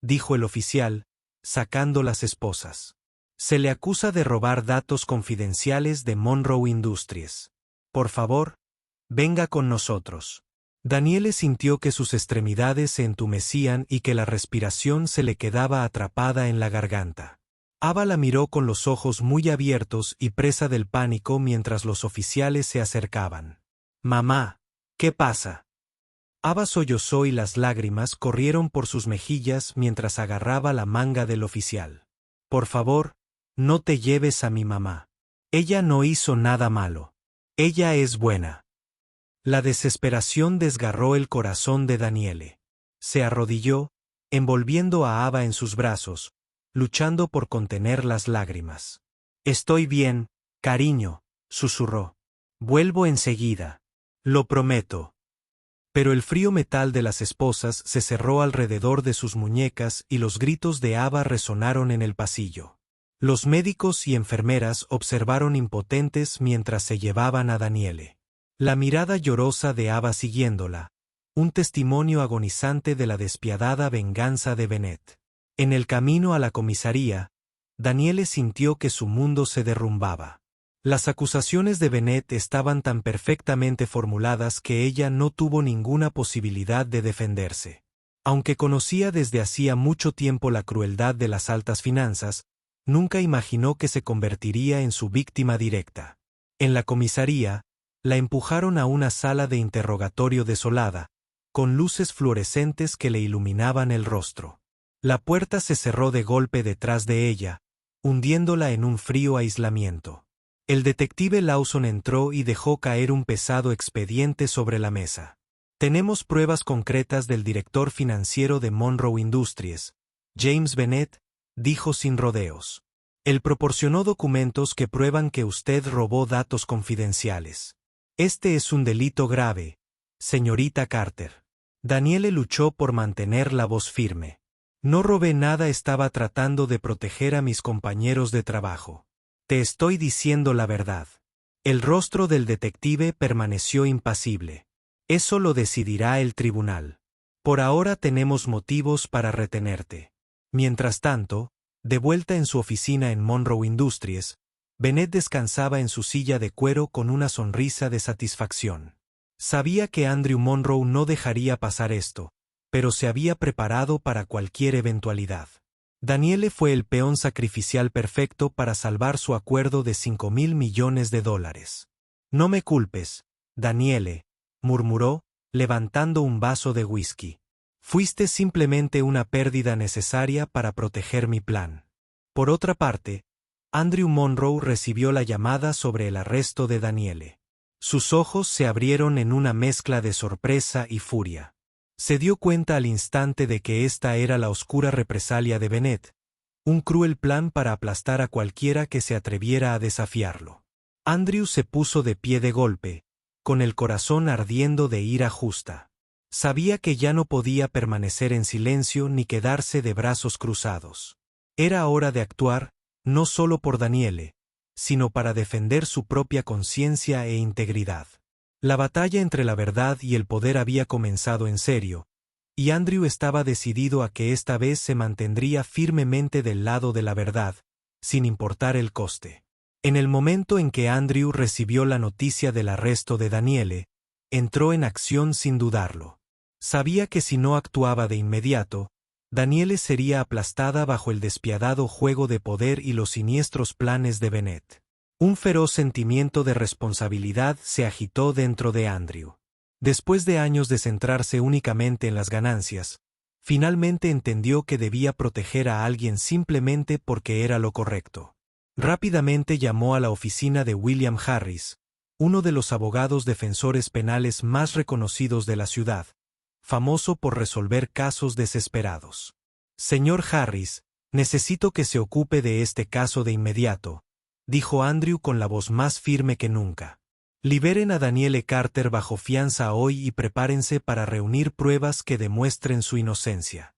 dijo el oficial, sacando las esposas. «Se le acusa de robar datos confidenciales de Monroe Industries. Por favor, venga con nosotros». Danielle sintió que sus extremidades se entumecían y que la respiración se le quedaba atrapada en la garganta. Ava la miró con los ojos muy abiertos y presa del pánico mientras los oficiales se acercaban. «Mamá, ¿qué pasa?». Ava sollozó y las lágrimas corrieron por sus mejillas mientras agarraba la manga del oficial. «Por favor, no te lleves a mi mamá. Ella no hizo nada malo. Ella es buena». La desesperación desgarró el corazón de Danielle. Se arrodilló, envolviendo a Ava en sus brazos, luchando por contener las lágrimas. «Estoy bien, cariño», susurró. «Vuelvo enseguida. Lo prometo». Pero el frío metal de las esposas se cerró alrededor de sus muñecas y los gritos de Ava resonaron en el pasillo. Los médicos y enfermeras observaron impotentes mientras se llevaban a Danielle. La mirada llorosa de Ava siguiéndola, un testimonio agonizante de la despiadada venganza de Bennett. En el camino a la comisaría, Danielle sintió que su mundo se derrumbaba. Las acusaciones de Bennett estaban tan perfectamente formuladas que ella no tuvo ninguna posibilidad de defenderse. Aunque conocía desde hacía mucho tiempo la crueldad de las altas finanzas, nunca imaginó que se convertiría en su víctima directa. En la comisaría, la empujaron a una sala de interrogatorio desolada, con luces fluorescentes que le iluminaban el rostro. La puerta se cerró de golpe detrás de ella, hundiéndola en un frío aislamiento. El detective Lawson entró y dejó caer un pesado expediente sobre la mesa. «Tenemos pruebas concretas del director financiero de Monroe Industries, James Bennett», dijo sin rodeos. «Él proporcionó documentos que prueban que usted robó datos confidenciales. Este es un delito grave, señorita Carter». Danielle luchó por mantener la voz firme. «No robé nada, estaba tratando de proteger a mis compañeros de trabajo. Te estoy diciendo la verdad». El rostro del detective permaneció impasible. «Eso lo decidirá el tribunal. Por ahora tenemos motivos para retenerte». Mientras tanto, de vuelta en su oficina en Monroe Industries, Bennett descansaba en su silla de cuero con una sonrisa de satisfacción. Sabía que Andrew Monroe no dejaría pasar esto, pero se había preparado para cualquier eventualidad. Danielle fue el peón sacrificial perfecto para salvar su acuerdo de $5,000 millones. «No me culpes, Danielle», murmuró, levantando un vaso de whisky. «Fuiste simplemente una pérdida necesaria para proteger mi plan». Por otra parte, Andrew Monroe recibió la llamada sobre el arresto de Daniele. Sus ojos se abrieron en una mezcla de sorpresa y furia. Se dio cuenta al instante de que esta era la oscura represalia de Bennett, un cruel plan para aplastar a cualquiera que se atreviera a desafiarlo. Andrew se puso de pie de golpe, con el corazón ardiendo de ira justa. Sabía que ya no podía permanecer en silencio ni quedarse de brazos cruzados. Era hora de actuar, no solo por Daniele, sino para defender su propia conciencia e integridad. La batalla entre la verdad y el poder había comenzado en serio, y Andrew estaba decidido a que esta vez se mantendría firmemente del lado de la verdad, sin importar el coste. En el momento en que Andrew recibió la noticia del arresto de Daniele, entró en acción sin dudarlo. Sabía que si no actuaba de inmediato, Daniele sería aplastada bajo el despiadado juego de poder y los siniestros planes de Bennett. Un feroz sentimiento de responsabilidad se agitó dentro de Andrew. Después de años de centrarse únicamente en las ganancias, finalmente entendió que debía proteger a alguien simplemente porque era lo correcto. Rápidamente llamó a la oficina de William Harris, uno de los abogados defensores penales más reconocidos de la ciudad, famoso por resolver casos desesperados. Señor Harris, necesito que se ocupe de este caso de inmediato, dijo Andrew con la voz más firme que nunca. Liberen a Daniele Carter bajo fianza hoy y prepárense para reunir pruebas que demuestren su inocencia.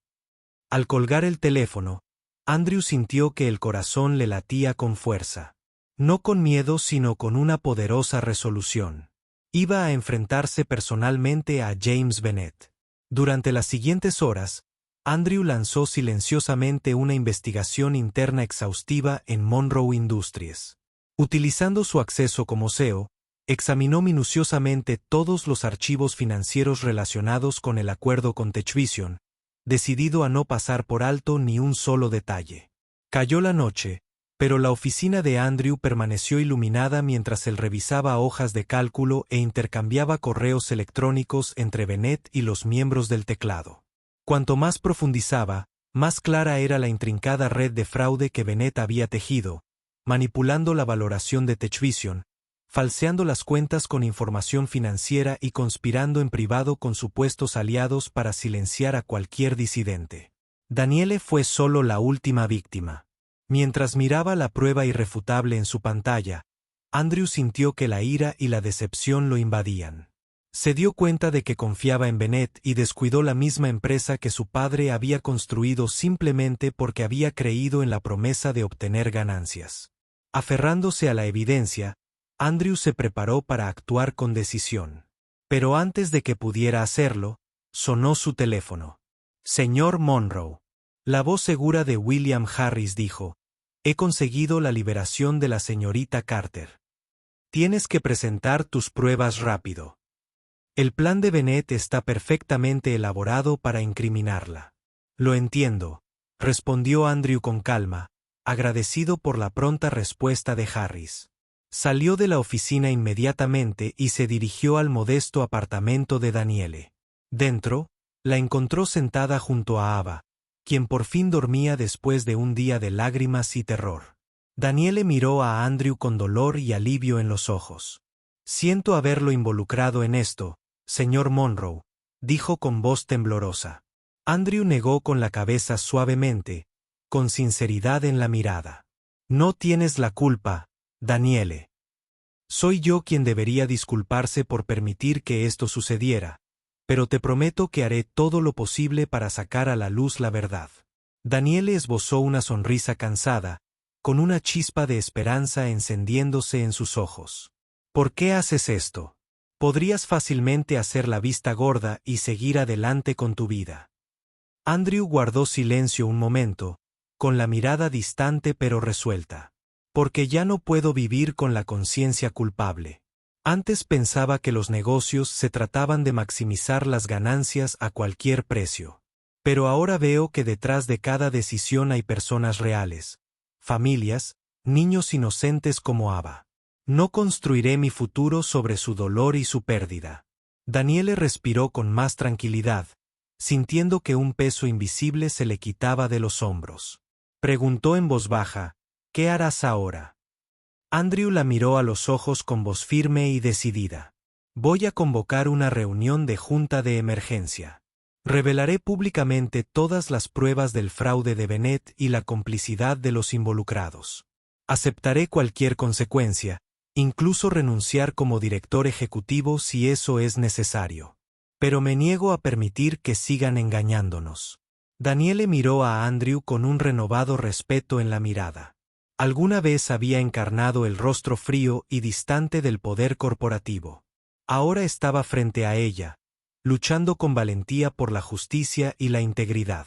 Al colgar el teléfono, Andrew sintió que el corazón le latía con fuerza. No con miedo, sino con una poderosa resolución. Iba a enfrentarse personalmente a James Bennett. Durante las siguientes horas, Andrew lanzó silenciosamente una investigación interna exhaustiva en Monroe Industries. Utilizando su acceso como CEO, examinó minuciosamente todos los archivos financieros relacionados con el acuerdo con TechVision, decidido a no pasar por alto ni un solo detalle. Cayó la noche, pero la oficina de Andrew permaneció iluminada mientras él revisaba hojas de cálculo e intercambiaba correos electrónicos entre Bennett y los miembros del teclado. Cuanto más profundizaba, más clara era la intrincada red de fraude que Bennett había tejido, manipulando la valoración de TechVision, falseando las cuentas con información financiera y conspirando en privado con supuestos aliados para silenciar a cualquier disidente. Daniele fue solo la última víctima. Mientras miraba la prueba irrefutable en su pantalla, Andrew sintió que la ira y la decepción lo invadían. Se dio cuenta de que confiaba en Bennett y descuidó la misma empresa que su padre había construido simplemente porque había creído en la promesa de obtener ganancias. Aferrándose a la evidencia, Andrew se preparó para actuar con decisión. Pero antes de que pudiera hacerlo, sonó su teléfono. Señor Monroe. La voz segura de William Harris dijo: «He conseguido la liberación de la señorita Carter. Tienes que presentar tus pruebas rápido. El plan de Bennett está perfectamente elaborado para incriminarla». «Lo entiendo», respondió Andrew con calma, agradecido por la pronta respuesta de Harris. Salió de la oficina inmediatamente y se dirigió al modesto apartamento de Daniele. Dentro, la encontró sentada junto a Ava, quien por fin dormía después de un día de lágrimas y terror. Daniele miró a Andrew con dolor y alivio en los ojos. «Siento haberlo involucrado en esto, señor Monroe», dijo con voz temblorosa. Andrew negó con la cabeza suavemente, con sinceridad en la mirada. «No tienes la culpa, Daniele. Soy yo quien debería disculparse por permitir que esto sucediera, pero te prometo que haré todo lo posible para sacar a la luz la verdad». Daniele esbozó una sonrisa cansada, con una chispa de esperanza encendiéndose en sus ojos. «¿Por qué haces esto? Podrías fácilmente hacer la vista gorda y seguir adelante con tu vida». Andrew guardó silencio un momento, con la mirada distante pero resuelta. «Porque ya no puedo vivir con la conciencia culpable. Antes pensaba que los negocios se trataban de maximizar las ganancias a cualquier precio. Pero ahora veo que detrás de cada decisión hay personas reales, familias, niños inocentes como Ava. No construiré mi futuro sobre su dolor y su pérdida». Daniele respiró con más tranquilidad, sintiendo que un peso invisible se le quitaba de los hombros. Preguntó en voz baja: ¿Qué harás ahora? Andrew la miró a los ojos con voz firme y decidida. Voy a convocar una reunión de junta de emergencia. Revelaré públicamente todas las pruebas del fraude de Bennett y la complicidad de los involucrados. Aceptaré cualquier consecuencia, incluso renunciar como director ejecutivo si eso es necesario. Pero me niego a permitir que sigan engañándonos. Daniele miró a Andrew con un renovado respeto en la mirada. Alguna vez había encarnado el rostro frío y distante del poder corporativo. Ahora estaba frente a ella, luchando con valentía por la justicia y la integridad.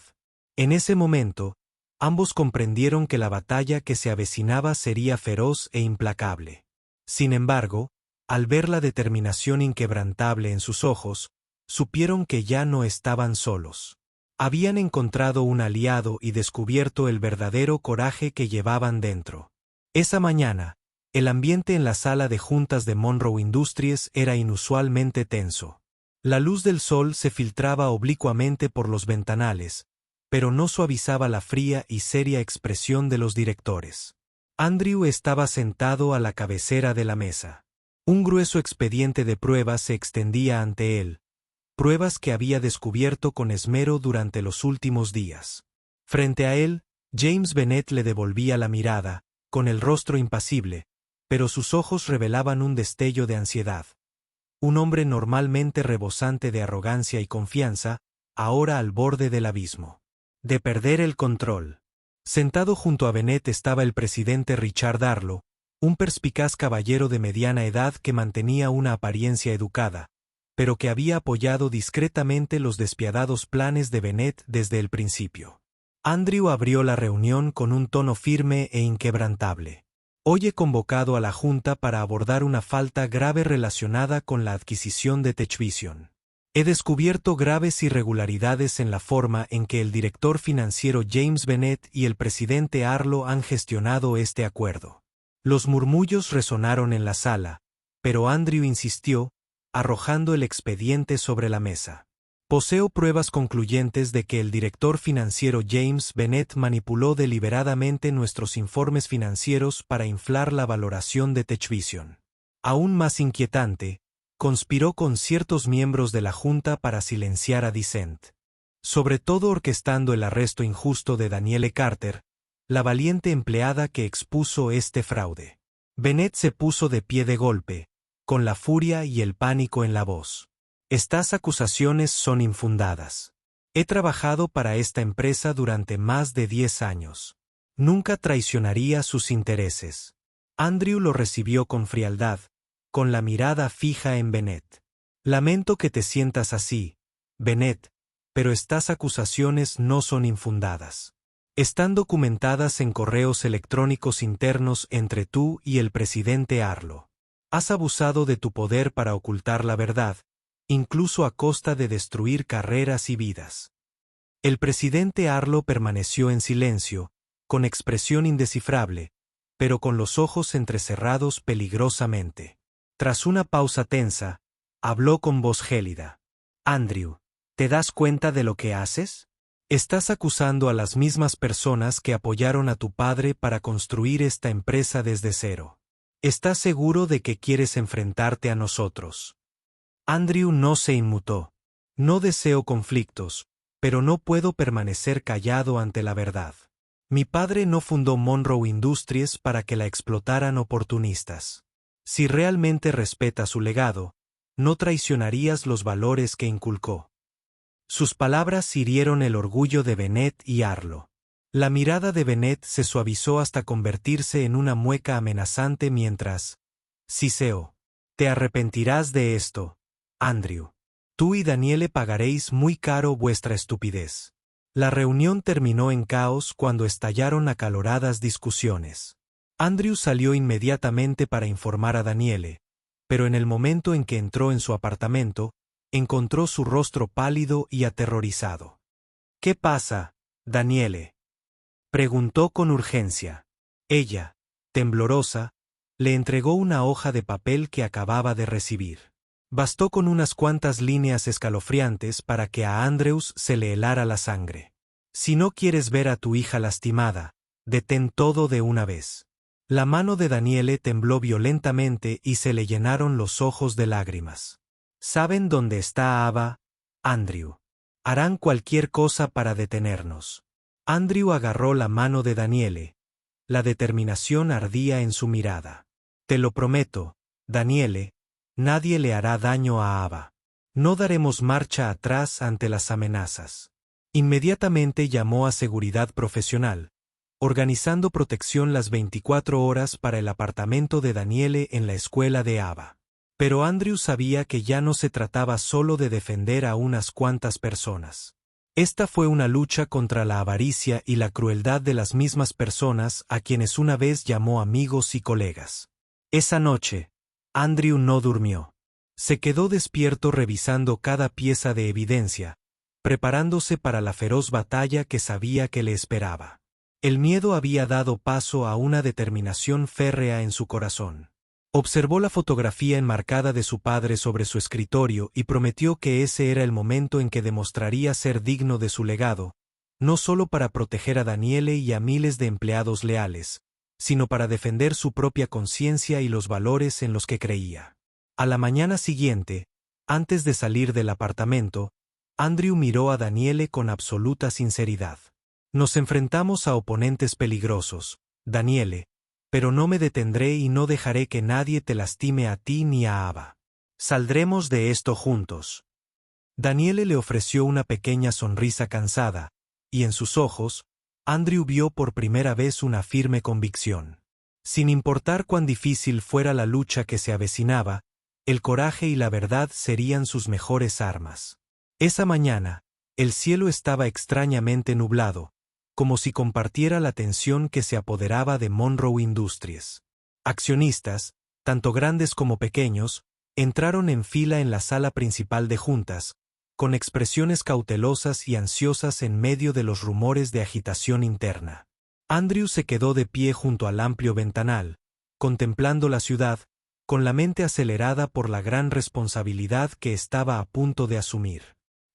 En ese momento, ambos comprendieron que la batalla que se avecinaba sería feroz e implacable. Sin embargo, al ver la determinación inquebrantable en sus ojos, supieron que ya no estaban solos. Habían encontrado un aliado y descubierto el verdadero coraje que llevaban dentro. Esa mañana, el ambiente en la sala de juntas de Monroe Industries era inusualmente tenso. La luz del sol se filtraba oblicuamente por los ventanales, pero no suavizaba la fría y seria expresión de los directores. Andrew estaba sentado a la cabecera de la mesa. Un grueso expediente de pruebas se extendía ante él, pruebas que había descubierto con esmero durante los últimos días. Frente a él, James Bennett le devolvía la mirada, con el rostro impasible, pero sus ojos revelaban un destello de ansiedad. Un hombre normalmente rebosante de arrogancia y confianza, ahora al borde del abismo. De perder el control. Sentado junto a Bennett estaba el presidente Richard Arlo, un perspicaz caballero de mediana edad que mantenía una apariencia educada, pero que había apoyado discretamente los despiadados planes de Bennett desde el principio. Andrew abrió la reunión con un tono firme e inquebrantable. Hoy he convocado a la Junta para abordar una falta grave relacionada con la adquisición de TechVision. He descubierto graves irregularidades en la forma en que el director financiero James Bennett y el presidente Arlo han gestionado este acuerdo. Los murmullos resonaron en la sala, pero Andrew insistió, arrojando el expediente sobre la mesa. Poseo pruebas concluyentes de que el director financiero James Bennett manipuló deliberadamente nuestros informes financieros para inflar la valoración de TechVision. Aún más inquietante, conspiró con ciertos miembros de la Junta para silenciar a Dissent. Sobre todo orquestando el arresto injusto de Danielle Carter, la valiente empleada que expuso este fraude. Bennett se puso de pie de golpe, con la furia y el pánico en la voz. Estas acusaciones son infundadas. He trabajado para esta empresa durante más de 10 años. Nunca traicionaría sus intereses. Andrew lo recibió con frialdad, con la mirada fija en Bennett. Lamento que te sientas así, Bennett, pero estas acusaciones no son infundadas. Están documentadas en correos electrónicos internos entre tú y el presidente Arlo. Has abusado de tu poder para ocultar la verdad, incluso a costa de destruir carreras y vidas. El presidente Arlo permaneció en silencio, con expresión indescifrable, pero con los ojos entrecerrados peligrosamente. Tras una pausa tensa, habló con voz gélida. Andrew, ¿te das cuenta de lo que haces? Estás acusando a las mismas personas que apoyaron a tu padre para construir esta empresa desde cero. ¿Estás seguro de que quieres enfrentarte a nosotros? Andrew no se inmutó. No deseo conflictos, pero no puedo permanecer callado ante la verdad. Mi padre no fundó Monroe Industries para que la explotaran oportunistas. Si realmente respeta su legado, no traicionarías los valores que inculcó. Sus palabras hirieron el orgullo de Bennett y Arlo. La mirada de Bennett se suavizó hasta convertirse en una mueca amenazante mientras, siseó, te arrepentirás de esto, Andrew. Tú y Danielle pagaréis muy caro vuestra estupidez. La reunión terminó en caos cuando estallaron acaloradas discusiones. Andrew salió inmediatamente para informar a Danielle, pero en el momento en que entró en su apartamento, encontró su rostro pálido y aterrorizado. ¿Qué pasa, Danielle?, preguntó con urgencia. Ella, temblorosa, le entregó una hoja de papel que acababa de recibir. Bastó con unas cuantas líneas escalofriantes para que a Andrews se le helara la sangre. Si no quieres ver a tu hija lastimada, Detén todo de una vez. La mano de Daniele tembló violentamente y se le llenaron los ojos de lágrimas. ¿Saben dónde está Ava, Andrew? Harán cualquier cosa para detenernos. Andrew agarró la mano de Daniele. La determinación ardía en su mirada. Te lo prometo, Daniele, nadie le hará daño a Ava. No daremos marcha atrás ante las amenazas. Inmediatamente llamó a seguridad profesional, organizando protección las 24 horas para el apartamento de Daniele en la escuela de Ava. Pero Andrew sabía que ya no se trataba solo de defender a unas cuantas personas. Esta fue una lucha contra la avaricia y la crueldad de las mismas personas a quienes una vez llamó amigos y colegas. Esa noche, Andrew no durmió. Se quedó despierto revisando cada pieza de evidencia, preparándose para la feroz batalla que sabía que le esperaba. El miedo había dado paso a una determinación férrea en su corazón. Observó la fotografía enmarcada de su padre sobre su escritorio y prometió que ese era el momento en que demostraría ser digno de su legado, no solo para proteger a Daniele y a miles de empleados leales, sino para defender su propia conciencia y los valores en los que creía. A la mañana siguiente, antes de salir del apartamento, Andrew miró a Daniele con absoluta sinceridad. Nos enfrentamos a oponentes peligrosos, Daniele, pero no me detendré y no dejaré que nadie te lastime a ti ni a Ava. Saldremos de esto juntos. Daniele le ofreció una pequeña sonrisa cansada, y en sus ojos, Andrew vio por primera vez una firme convicción. Sin importar cuán difícil fuera la lucha que se avecinaba, el coraje y la verdad serían sus mejores armas. Esa mañana, el cielo estaba extrañamente nublado, como si compartiera la tensión que se apoderaba de Monroe Industries. Accionistas, tanto grandes como pequeños, entraron en fila en la sala principal de juntas, con expresiones cautelosas y ansiosas en medio de los rumores de agitación interna. Andrew se quedó de pie junto al amplio ventanal, contemplando la ciudad, con la mente acelerada por la gran responsabilidad que estaba a punto de asumir.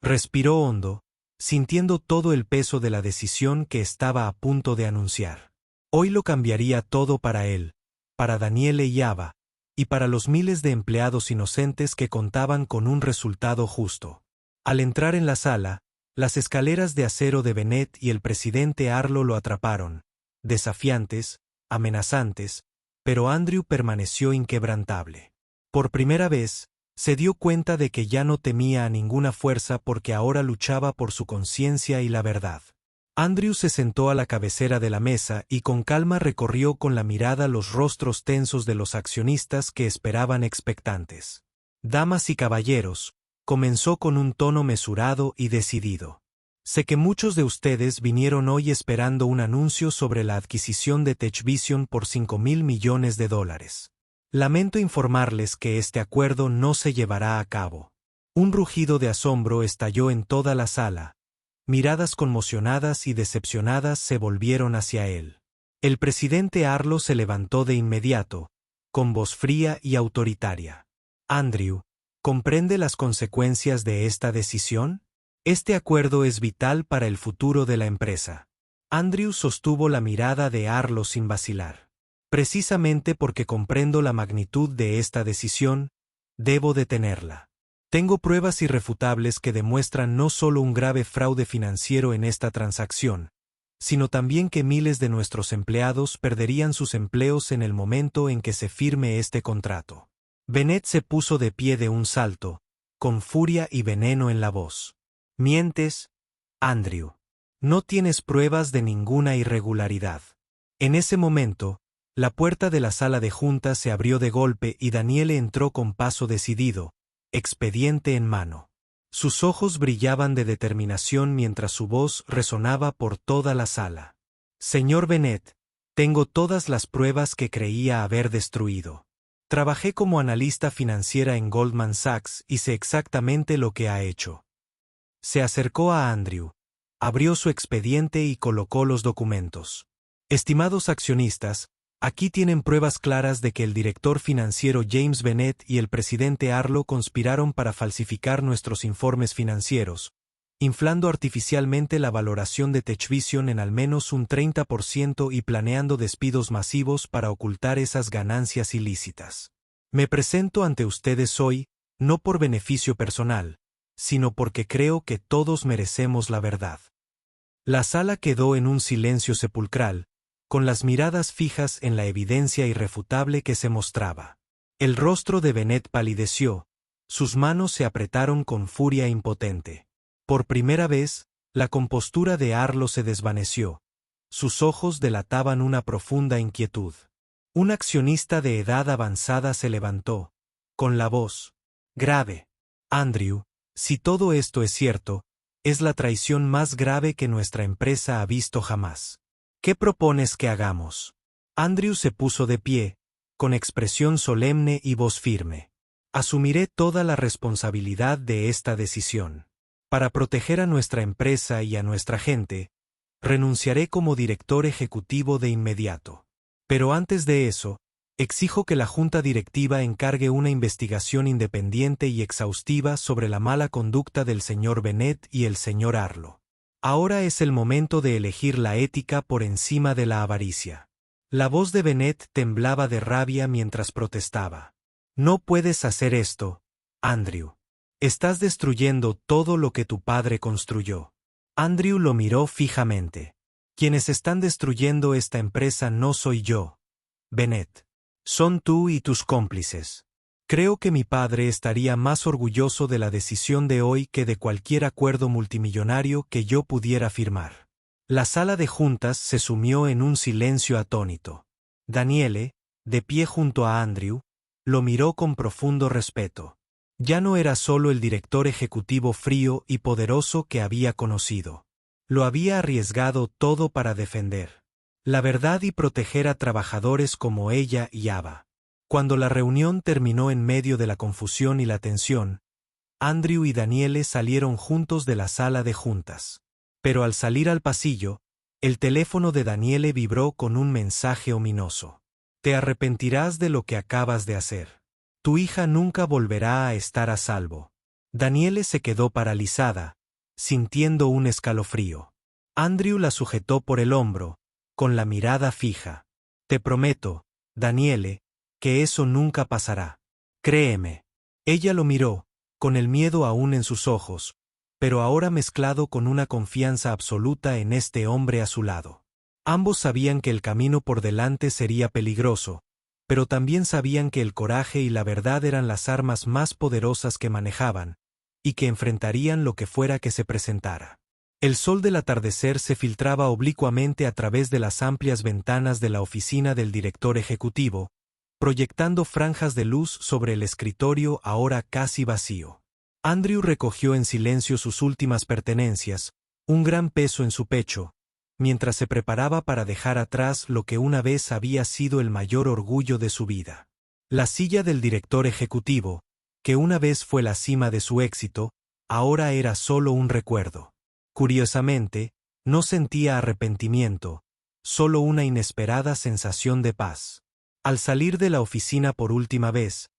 Respiró hondo, sintiendo todo el peso de la decisión que estaba a punto de anunciar. Hoy lo cambiaría todo para él, para Daniele y Ava, y para los miles de empleados inocentes que contaban con un resultado justo. Al entrar en la sala, las escaleras de acero de Bennett y el presidente Arlo lo atraparon, desafiantes, amenazantes, pero Andrew permaneció inquebrantable. Por primera vez, se dio cuenta de que ya no temía a ninguna fuerza porque ahora luchaba por su conciencia y la verdad. Andrew se sentó a la cabecera de la mesa y con calma recorrió con la mirada los rostros tensos de los accionistas que esperaban expectantes. Damas y caballeros, comenzó con un tono mesurado y decidido. Sé que muchos de ustedes vinieron hoy esperando un anuncio sobre la adquisición de TechVision por $5,000 millones. Lamento informarles que este acuerdo no se llevará a cabo. Un rugido de asombro estalló en toda la sala. Miradas conmocionadas y decepcionadas se volvieron hacia él. El presidente Arlo se levantó de inmediato, con voz fría y autoritaria. Andrew, ¿comprende las consecuencias de esta decisión? Este acuerdo es vital para el futuro de la empresa. Andrew sostuvo la mirada de Arlo sin vacilar. Precisamente porque comprendo la magnitud de esta decisión, debo detenerla. Tengo pruebas irrefutables que demuestran no solo un grave fraude financiero en esta transacción, sino también que miles de nuestros empleados perderían sus empleos en el momento en que se firme este contrato. Bennett se puso de pie de un salto, con furia y veneno en la voz. Mientes, Andrew. No tienes pruebas de ninguna irregularidad. En ese momento, la puerta de la sala de juntas se abrió de golpe y Daniele entró con paso decidido, expediente en mano. Sus ojos brillaban de determinación mientras su voz resonaba por toda la sala. Señor Bennett, tengo todas las pruebas que creía haber destruido. Trabajé como analista financiera en Goldman Sachs y sé exactamente lo que ha hecho. Se acercó a Andrew, abrió su expediente y colocó los documentos. Estimados accionistas, aquí tienen pruebas claras de que el director financiero James Bennett y el presidente Arlo conspiraron para falsificar nuestros informes financieros, inflando artificialmente la valoración de TechVision en al menos un 30% y planeando despidos masivos para ocultar esas ganancias ilícitas. Me presento ante ustedes hoy, no por beneficio personal, sino porque creo que todos merecemos la verdad. La sala quedó en un silencio sepulcral, con las miradas fijas en la evidencia irrefutable que se mostraba. El rostro de Bennett palideció, sus manos se apretaron con furia impotente. Por primera vez, la compostura de Arlo se desvaneció. Sus ojos delataban una profunda inquietud. Un accionista de edad avanzada se levantó, con la voz grave. Andrew, si todo esto es cierto, es la traición más grave que nuestra empresa ha visto jamás. ¿Qué propones que hagamos? Andrew se puso de pie, con expresión solemne y voz firme. Asumiré toda la responsabilidad de esta decisión. Para proteger a nuestra empresa y a nuestra gente, renunciaré como director ejecutivo de inmediato. Pero antes de eso, exijo que la Junta Directiva encargue una investigación independiente y exhaustiva sobre la mala conducta del señor Bennett y el señor Arlo. Ahora es el momento de elegir la ética por encima de la avaricia. La voz de Bennett temblaba de rabia mientras protestaba. No puedes hacer esto, Andrew. Estás destruyendo todo lo que tu padre construyó. Andrew lo miró fijamente. Quienes están destruyendo esta empresa no soy yo, Bennett. Son tú y tus cómplices. Creo que mi padre estaría más orgulloso de la decisión de hoy que de cualquier acuerdo multimillonario que yo pudiera firmar. La sala de juntas se sumió en un silencio atónito. Daniele, de pie junto a Andrew, lo miró con profundo respeto. Ya no era solo el director ejecutivo frío y poderoso que había conocido. Lo había arriesgado todo para defender la verdad y proteger a trabajadores como ella y Ava. Cuando la reunión terminó en medio de la confusión y la tensión, Andrew y Daniele salieron juntos de la sala de juntas. Pero al salir al pasillo, el teléfono de Daniele vibró con un mensaje ominoso. Te arrepentirás de lo que acabas de hacer. Tu hija nunca volverá a estar a salvo. Daniele se quedó paralizada, sintiendo un escalofrío. Andrew la sujetó por el hombro, con la mirada fija. Te prometo, Daniele, que eso nunca pasará. Créeme. Ella lo miró, con el miedo aún en sus ojos, pero ahora mezclado con una confianza absoluta en este hombre a su lado. Ambos sabían que el camino por delante sería peligroso, pero también sabían que el coraje y la verdad eran las armas más poderosas que manejaban, y que enfrentarían lo que fuera que se presentara. El sol del atardecer se filtraba oblicuamente a través de las amplias ventanas de la oficina del director ejecutivo, proyectando franjas de luz sobre el escritorio ahora casi vacío. Andrew recogió en silencio sus últimas pertenencias, un gran peso en su pecho, mientras se preparaba para dejar atrás lo que una vez había sido el mayor orgullo de su vida. La silla del director ejecutivo, que una vez fue la cima de su éxito, ahora era solo un recuerdo. Curiosamente, no sentía arrepentimiento, solo una inesperada sensación de paz. Al salir de la oficina por última vez,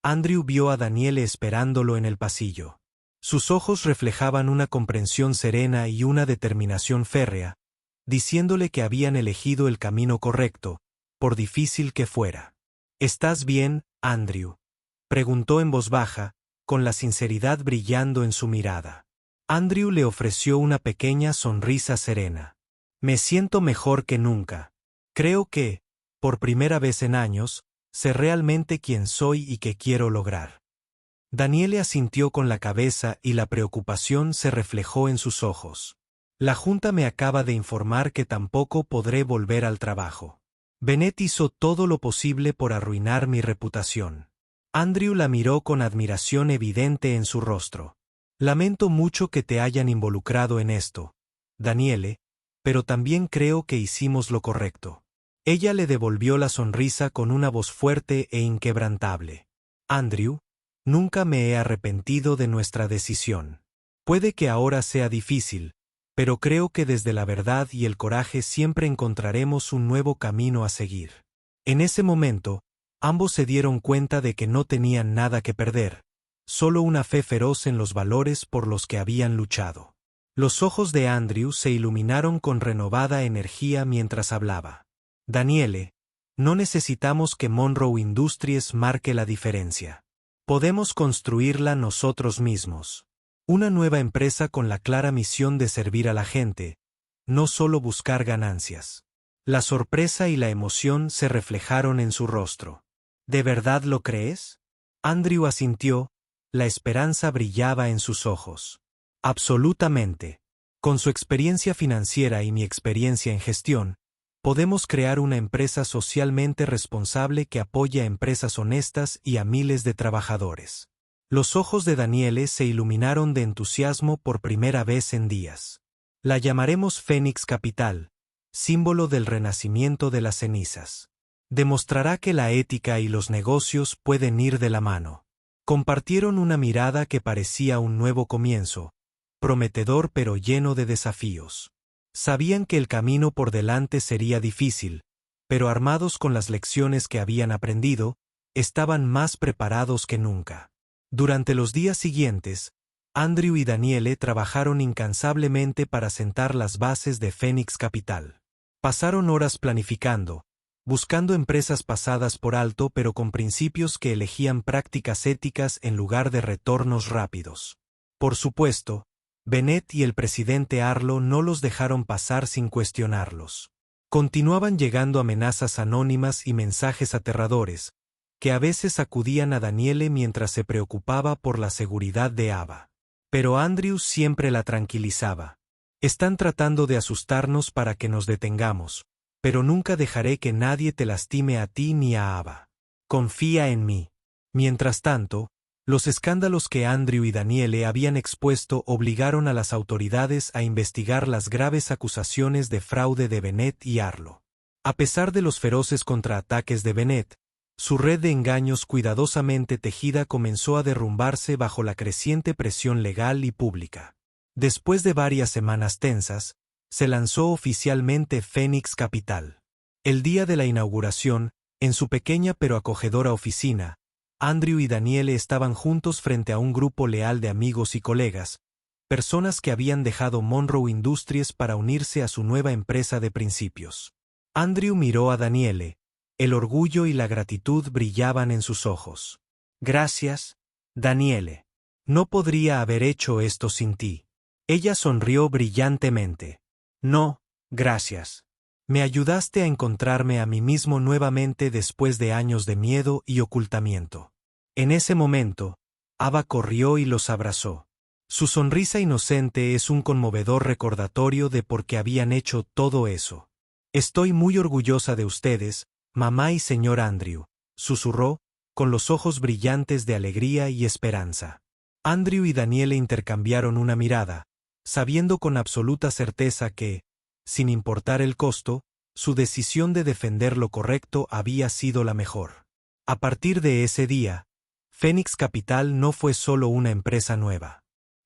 Andrew vio a Daniele esperándolo en el pasillo. Sus ojos reflejaban una comprensión serena y una determinación férrea, diciéndole que habían elegido el camino correcto, por difícil que fuera. ¿Estás bien, Andrew?, preguntó en voz baja, con la sinceridad brillando en su mirada. Andrew le ofreció una pequeña sonrisa serena. Me siento mejor que nunca. Creo que, por primera vez en años, sé realmente quién soy y qué quiero lograr. Daniele asintió con la cabeza y la preocupación se reflejó en sus ojos. La Junta me acaba de informar que tampoco podré volver al trabajo. Bennett hizo todo lo posible por arruinar mi reputación. Andrew la miró con admiración evidente en su rostro. Lamento mucho que te hayan involucrado en esto, Daniele, pero también creo que hicimos lo correcto. Ella le devolvió la sonrisa con una voz fuerte e inquebrantable. Andrew, nunca me he arrepentido de nuestra decisión. Puede que ahora sea difícil, pero creo que desde la verdad y el coraje siempre encontraremos un nuevo camino a seguir. En ese momento, ambos se dieron cuenta de que no tenían nada que perder, solo una fe feroz en los valores por los que habían luchado. Los ojos de Andrew se iluminaron con renovada energía mientras hablaba. Daniele, no necesitamos que Monroe Industries marque la diferencia. Podemos construirla nosotros mismos. Una nueva empresa con la clara misión de servir a la gente, no solo buscar ganancias. La sorpresa y la emoción se reflejaron en su rostro. ¿De verdad lo crees? Andrew asintió, la esperanza brillaba en sus ojos. Absolutamente. Con su experiencia financiera y mi experiencia en gestión, podemos crear una empresa socialmente responsable que apoye a empresas honestas y a miles de trabajadores. Los ojos de Daniele se iluminaron de entusiasmo por primera vez en días. La llamaremos Phoenix Capital, símbolo del renacimiento de las cenizas. Demostrará que la ética y los negocios pueden ir de la mano. Compartieron una mirada que parecía un nuevo comienzo, prometedor pero lleno de desafíos. Sabían que el camino por delante sería difícil, pero armados con las lecciones que habían aprendido, estaban más preparados que nunca. Durante los días siguientes, Andrew y Daniele trabajaron incansablemente para sentar las bases de Phoenix Capital. Pasaron horas planificando, buscando empresas pasadas por alto pero con principios que elegían prácticas éticas en lugar de retornos rápidos. Por supuesto, Bennett y el presidente Arlo no los dejaron pasar sin cuestionarlos. Continuaban llegando amenazas anónimas y mensajes aterradores, que a veces acudían a Daniele mientras se preocupaba por la seguridad de Ava. Pero Andrew siempre la tranquilizaba. Están tratando de asustarnos para que nos detengamos, pero nunca dejaré que nadie te lastime a ti ni a Ava. Confía en mí. Mientras tanto, los escándalos que Andrew y Daniele habían expuesto obligaron a las autoridades a investigar las graves acusaciones de fraude de Bennett y Arlo. A pesar de los feroces contraataques de Bennett, su red de engaños cuidadosamente tejida comenzó a derrumbarse bajo la creciente presión legal y pública. Después de varias semanas tensas, se lanzó oficialmente Phoenix Capital. El día de la inauguración, en su pequeña pero acogedora oficina, Andrew y Daniele estaban juntos frente a un grupo leal de amigos y colegas, personas que habían dejado Monroe Industries para unirse a su nueva empresa de principios. Andrew miró a Daniele. El orgullo y la gratitud brillaban en sus ojos. Gracias, Daniele. No podría haber hecho esto sin ti. Ella sonrió brillantemente. No, gracias. Me ayudaste a encontrarme a mí mismo nuevamente después de años de miedo y ocultamiento. En ese momento, Ava corrió y los abrazó. Su sonrisa inocente es un conmovedor recordatorio de por qué habían hecho todo eso. Estoy muy orgullosa de ustedes, mamá y señor Andrew, susurró, con los ojos brillantes de alegría y esperanza. Andrew y Daniele intercambiaron una mirada, sabiendo con absoluta certeza que, sin importar el costo, su decisión de defender lo correcto había sido la mejor. A partir de ese día, Phoenix Capital no fue solo una empresa nueva.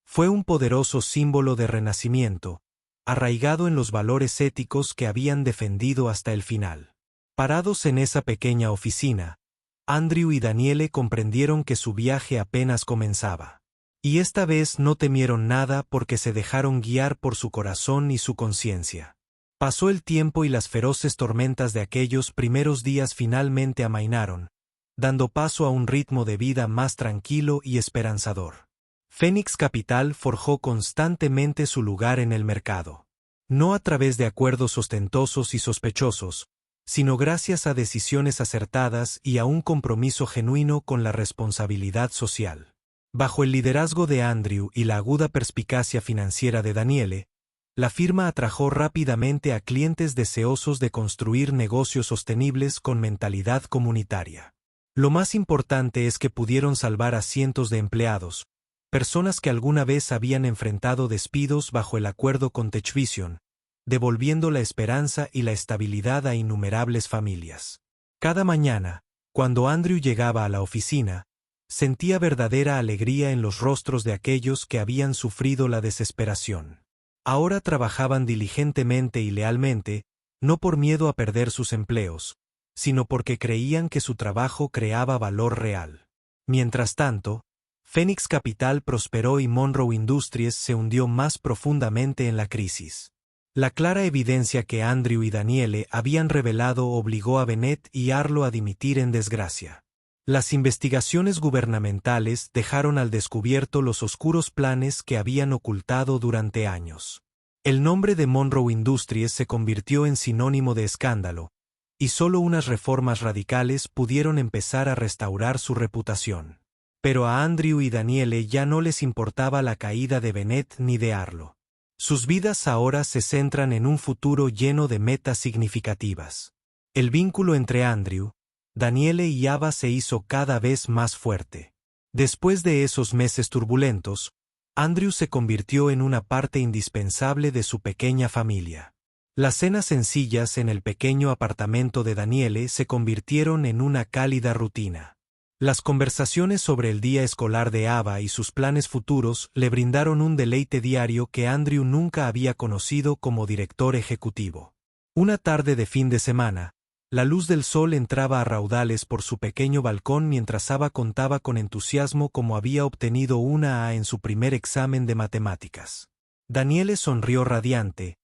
Fue un poderoso símbolo de renacimiento, arraigado en los valores éticos que habían defendido hasta el final. Parados en esa pequeña oficina, Andrew y Daniele comprendieron que su viaje apenas comenzaba. Y esta vez no temieron nada porque se dejaron guiar por su corazón y su conciencia. Pasó el tiempo y las feroces tormentas de aquellos primeros días finalmente amainaron, dando paso a un ritmo de vida más tranquilo y esperanzador. Phoenix Capital forjó constantemente su lugar en el mercado. No a través de acuerdos ostentosos y sospechosos, sino gracias a decisiones acertadas y a un compromiso genuino con la responsabilidad social. Bajo el liderazgo de Andrew y la aguda perspicacia financiera de Daniele, la firma atrajo rápidamente a clientes deseosos de construir negocios sostenibles con mentalidad comunitaria. Lo más importante es que pudieron salvar a cientos de empleados, personas que alguna vez habían enfrentado despidos bajo el acuerdo con TechVision, devolviendo la esperanza y la estabilidad a innumerables familias. Cada mañana, cuando Andrew llegaba a la oficina, sentía verdadera alegría en los rostros de aquellos que habían sufrido la desesperación. Ahora trabajaban diligentemente y lealmente, no por miedo a perder sus empleos, sino porque creían que su trabajo creaba valor real. Mientras tanto, Phoenix Capital prosperó y Monroe Industries se hundió más profundamente en la crisis. La clara evidencia que Andrew y Danielle habían revelado obligó a Bennett y Arlo a dimitir en desgracia. Las investigaciones gubernamentales dejaron al descubierto los oscuros planes que habían ocultado durante años. El nombre de Monroe Industries se convirtió en sinónimo de escándalo, y solo unas reformas radicales pudieron empezar a restaurar su reputación. Pero a Andrew y Danielle ya no les importaba la caída de Bennett ni de Arlo. Sus vidas ahora se centran en un futuro lleno de metas significativas. El vínculo entre Andrew, Danielle y Ava se hizo cada vez más fuerte. Después de esos meses turbulentos, Andrew se convirtió en una parte indispensable de su pequeña familia. Las cenas sencillas en el pequeño apartamento de Danielle se convirtieron en una cálida rutina. Las conversaciones sobre el día escolar de Ava y sus planes futuros le brindaron un deleite diario que Andrew nunca había conocido como director ejecutivo. Una tarde de fin de semana, la luz del sol entraba a raudales por su pequeño balcón mientras Ava contaba con entusiasmo cómo había obtenido una A en su primer examen de matemáticas. Danielle sonrió radiante,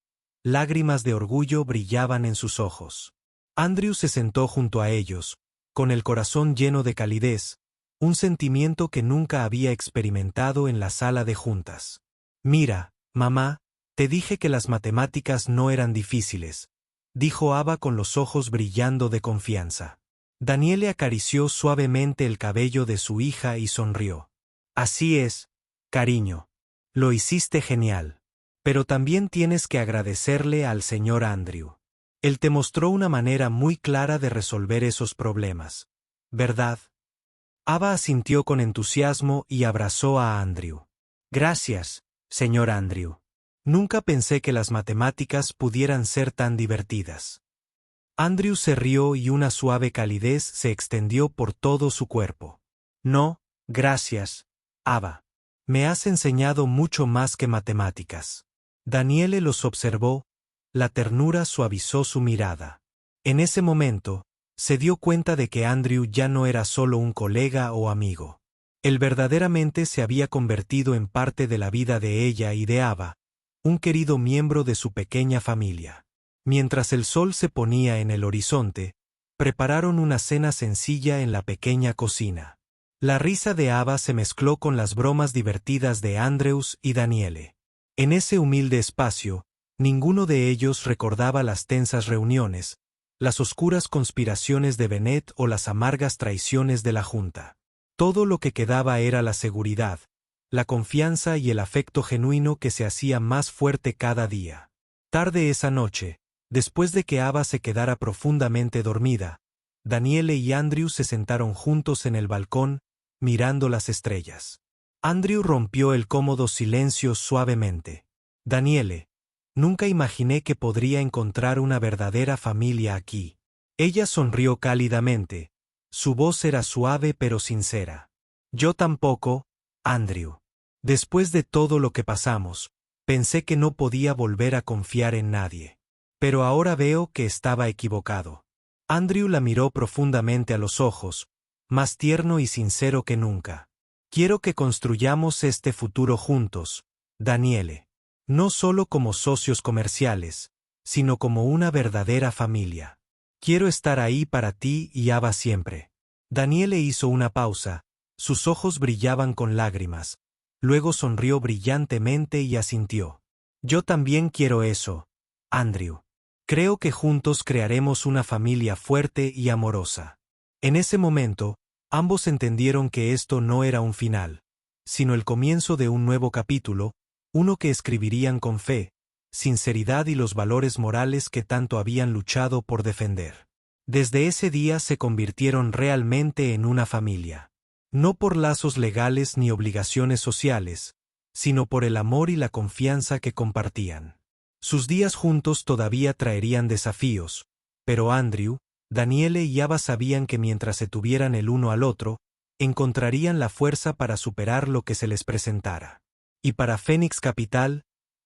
lágrimas de orgullo brillaban en sus ojos. Andrew se sentó junto a ellos, con el corazón lleno de calidez, un sentimiento que nunca había experimentado en la sala de juntas. «Mira, mamá, te dije que las matemáticas no eran difíciles», dijo Ava con los ojos brillando de confianza. Danielle acarició suavemente el cabello de su hija y sonrió. «Así es, cariño. Lo hiciste genial. Pero también tienes que agradecerle al señor Andrew. Él te mostró una manera muy clara de resolver esos problemas, ¿verdad?» Ava asintió con entusiasmo y abrazó a Andrew. «Gracias, señor Andrew. Nunca pensé que las matemáticas pudieran ser tan divertidas». Andrew se rió y una suave calidez se extendió por todo su cuerpo. «No, gracias, Ava. Me has enseñado mucho más que matemáticas». Danielle los observó. La ternura suavizó su mirada. En ese momento, se dio cuenta de que Andrew ya no era solo un colega o amigo. Él verdaderamente se había convertido en parte de la vida de ella y de Ava, un querido miembro de su pequeña familia. Mientras el sol se ponía en el horizonte, prepararon una cena sencilla en la pequeña cocina. La risa de Ava se mezcló con las bromas divertidas de Andrews y Danielle. En ese humilde espacio, ninguno de ellos recordaba las tensas reuniones, las oscuras conspiraciones de Bennett o las amargas traiciones de la Junta. Todo lo que quedaba era la seguridad, la confianza y el afecto genuino que se hacía más fuerte cada día. Tarde esa noche, después de que Ava se quedara profundamente dormida, Danielle y Andrew se sentaron juntos en el balcón, mirando las estrellas. Andrew rompió el cómodo silencio suavemente. «Danielle, nunca imaginé que podría encontrar una verdadera familia aquí». Ella sonrió cálidamente. Su voz era suave pero sincera. «Yo tampoco, Andrew. Después de todo lo que pasamos, pensé que no podía volver a confiar en nadie. Pero ahora veo que estaba equivocado». Andrew la miró profundamente a los ojos, más tierno y sincero que nunca. «Quiero que construyamos este futuro juntos, Danielle. No solo como socios comerciales, sino como una verdadera familia. Quiero estar ahí para ti y Ava siempre». Danielle hizo una pausa, sus ojos brillaban con lágrimas, luego sonrió brillantemente y asintió. «Yo también quiero eso, Andrew. Creo que juntos crearemos una familia fuerte y amorosa». En ese momento, ambos entendieron que esto no era un final, sino el comienzo de un nuevo capítulo, uno que escribirían con fe, sinceridad y los valores morales que tanto habían luchado por defender. Desde ese día se convirtieron realmente en una familia. No por lazos legales ni obligaciones sociales, sino por el amor y la confianza que compartían. Sus días juntos todavía traerían desafíos, pero Andrew, Danielle y Ava sabían que mientras se tuvieran el uno al otro, encontrarían la fuerza para superar lo que se les presentara. Y para Phoenix Capital,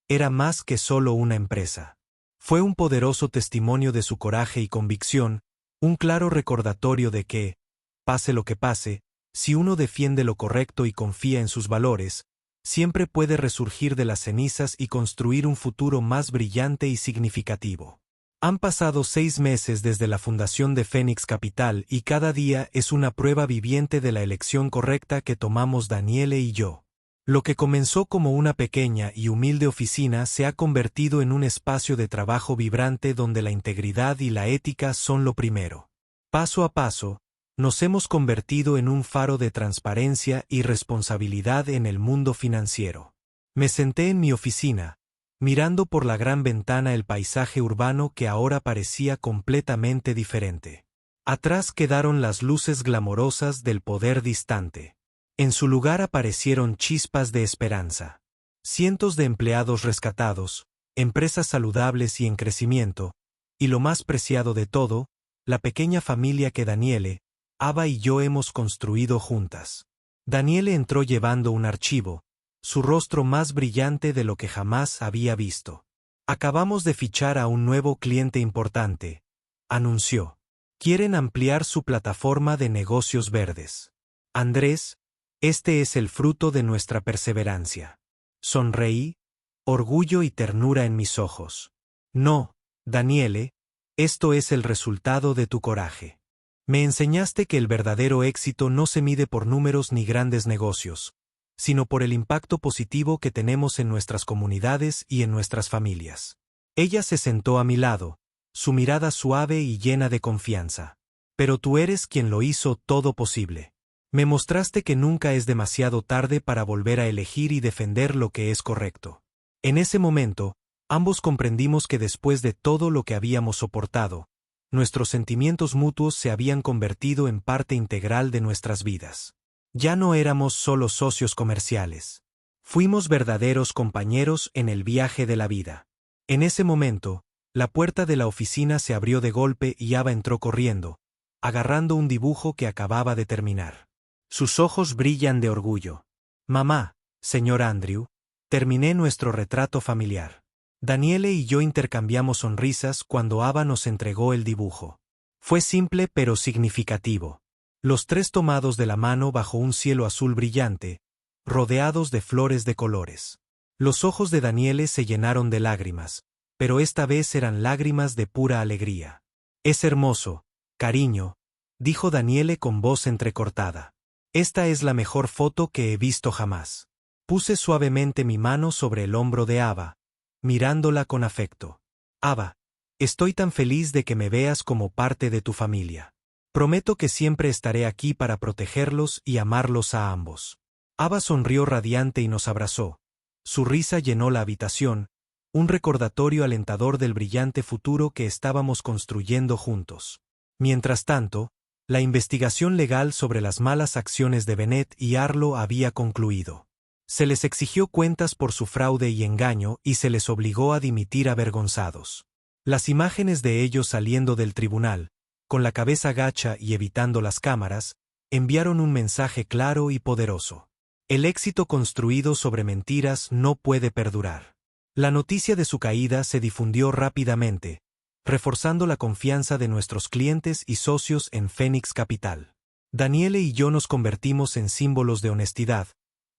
era más que solo una empresa. Fue un poderoso testimonio de su coraje y convicción, un claro recordatorio de que, pase lo que pase, Si uno defiende lo correcto y confía en sus valores, siempre puede resurgir de las cenizas y construir un futuro más brillante y significativo. Han pasado 6 meses desde la fundación de Phoenix Capital y cada día es una prueba viviente de la elección correcta que tomamos Daniele y yo. Lo que comenzó como una pequeña y humilde oficina se ha convertido en un espacio de trabajo vibrante donde la integridad y la ética son lo primero. Paso a paso, nos hemos convertido en un faro de transparencia y responsabilidad en el mundo financiero. Me senté en mi oficina, mirando por la gran ventana el paisaje urbano que ahora parecía completamente diferente. Atrás quedaron las luces glamorosas del poder distante. En su lugar aparecieron chispas de esperanza. Cientos de empleados rescatados, empresas saludables y en crecimiento, y lo más preciado de todo, la pequeña familia que Daniele, Ava y yo hemos construido juntas. Daniele entró llevando un archivo, su rostro más brillante de lo que jamás había visto. Acabamos de fichar a un nuevo cliente importante, anunció. Quieren ampliar su plataforma de negocios verdes. Andrés, este es el fruto de nuestra perseverancia. Sonreí, orgullo y ternura en mis ojos. No, Daniele, esto es el resultado de tu coraje. Me enseñaste que el verdadero éxito no se mide por números ni grandes negocios, sino por el impacto positivo que tenemos en nuestras comunidades y en nuestras familias. Ella se sentó a mi lado, su mirada suave y llena de confianza. Pero tú eres quien lo hizo todo posible. Me mostraste que nunca es demasiado tarde para volver a elegir y defender lo que es correcto. En ese momento, ambos comprendimos que después de todo lo que habíamos soportado, nuestros sentimientos mutuos se habían convertido en parte integral de nuestras vidas. Ya no éramos solo socios comerciales. Fuimos verdaderos compañeros en el viaje de la vida. En ese momento, la puerta de la oficina se abrió de golpe y Ava entró corriendo, agarrando un dibujo que acababa de terminar. Sus ojos brillan de orgullo. Mamá, señor Andrew, terminé nuestro retrato familiar. Daniele y yo intercambiamos sonrisas cuando Ava nos entregó el dibujo. Fue simple pero significativo. Los tres tomados de la mano bajo un cielo azul brillante, rodeados de flores de colores. Los ojos de Daniele se llenaron de lágrimas, pero esta vez eran lágrimas de pura alegría. Es hermoso, cariño, dijo Daniele con voz entrecortada. Esta es la mejor foto que he visto jamás. Puse suavemente mi mano sobre el hombro de Ava, mirándola con afecto. Ava, estoy tan feliz de que me veas como parte de tu familia. Prometo que siempre estaré aquí para protegerlos y amarlos a ambos. Ava sonrió radiante y nos abrazó. Su risa llenó la habitación, un recordatorio alentador del brillante futuro que estábamos construyendo juntos. Mientras tanto, la investigación legal sobre las malas acciones de Bennett y Arlo había concluido. Se les exigió cuentas por su fraude y engaño y se les obligó a dimitir avergonzados. Las imágenes de ellos saliendo del tribunal, con la cabeza gacha y evitando las cámaras, enviaron un mensaje claro y poderoso. El éxito construido sobre mentiras no puede perdurar. La noticia de su caída se difundió rápidamente, reforzando la confianza de nuestros clientes y socios en Phoenix Capital. Daniele y yo nos convertimos en símbolos de honestidad,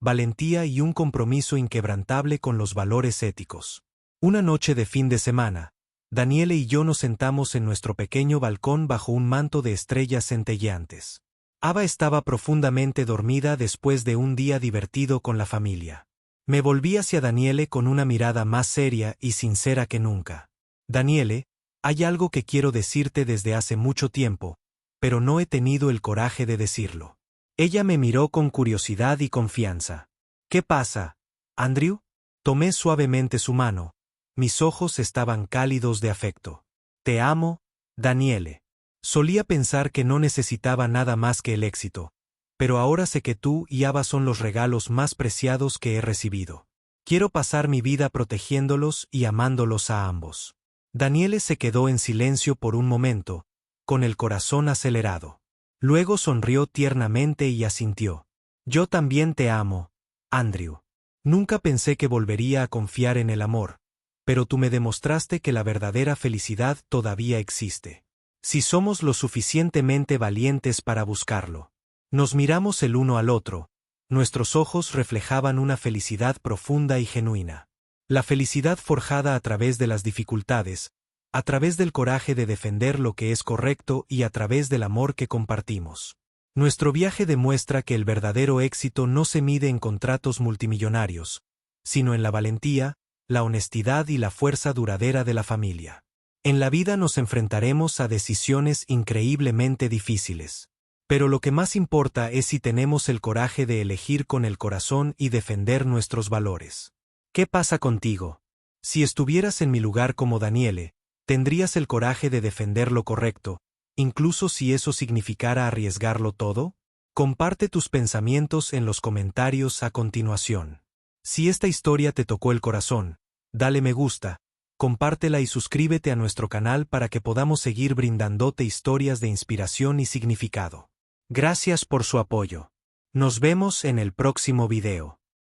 valentía y un compromiso inquebrantable con los valores éticos. Una noche de fin de semana, Daniele y yo nos sentamos en nuestro pequeño balcón bajo un manto de estrellas centelleantes. Ava estaba profundamente dormida después de un día divertido con la familia. Me volví hacia Daniele con una mirada más seria y sincera que nunca. Daniele, hay algo que quiero decirte desde hace mucho tiempo, pero no he tenido el coraje de decirlo. Ella me miró con curiosidad y confianza. ¿Qué pasa, Andrew? Tomé suavemente su mano. Mis ojos estaban cálidos de afecto. Te amo, Daniele. Solía pensar que no necesitaba nada más que el éxito, pero ahora sé que tú y Ava son los regalos más preciados que he recibido. Quiero pasar mi vida protegiéndolos y amándolos a ambos. Daniele se quedó en silencio por un momento, con el corazón acelerado. Luego sonrió tiernamente y asintió. Yo también te amo, Andrew. Nunca pensé que volvería a confiar en el amor, pero tú me demostraste que la verdadera felicidad todavía existe. Si somos lo suficientemente valientes para buscarlo. Nos miramos el uno al otro. Nuestros ojos reflejaban una felicidad profunda y genuina. La felicidad forjada a través de las dificultades, a través del coraje de defender lo que es correcto y a través del amor que compartimos. Nuestro viaje demuestra que el verdadero éxito no se mide en contratos multimillonarios, sino en la valentía, la honestidad y la fuerza duradera de la familia. En la vida nos enfrentaremos a decisiones increíblemente difíciles. Pero lo que más importa es si tenemos el coraje de elegir con el corazón y defender nuestros valores. ¿Qué pasa contigo? Si estuvieras en mi lugar como Daniele, ¿tendrías el coraje de defender lo correcto, incluso si eso significara arriesgarlo todo? Comparte tus pensamientos en los comentarios a continuación. Si esta historia te tocó el corazón, dale me gusta, compártela y suscríbete a nuestro canal para que podamos seguir brindándote historias de inspiración y significado. Gracias por su apoyo. Nos vemos en el próximo video.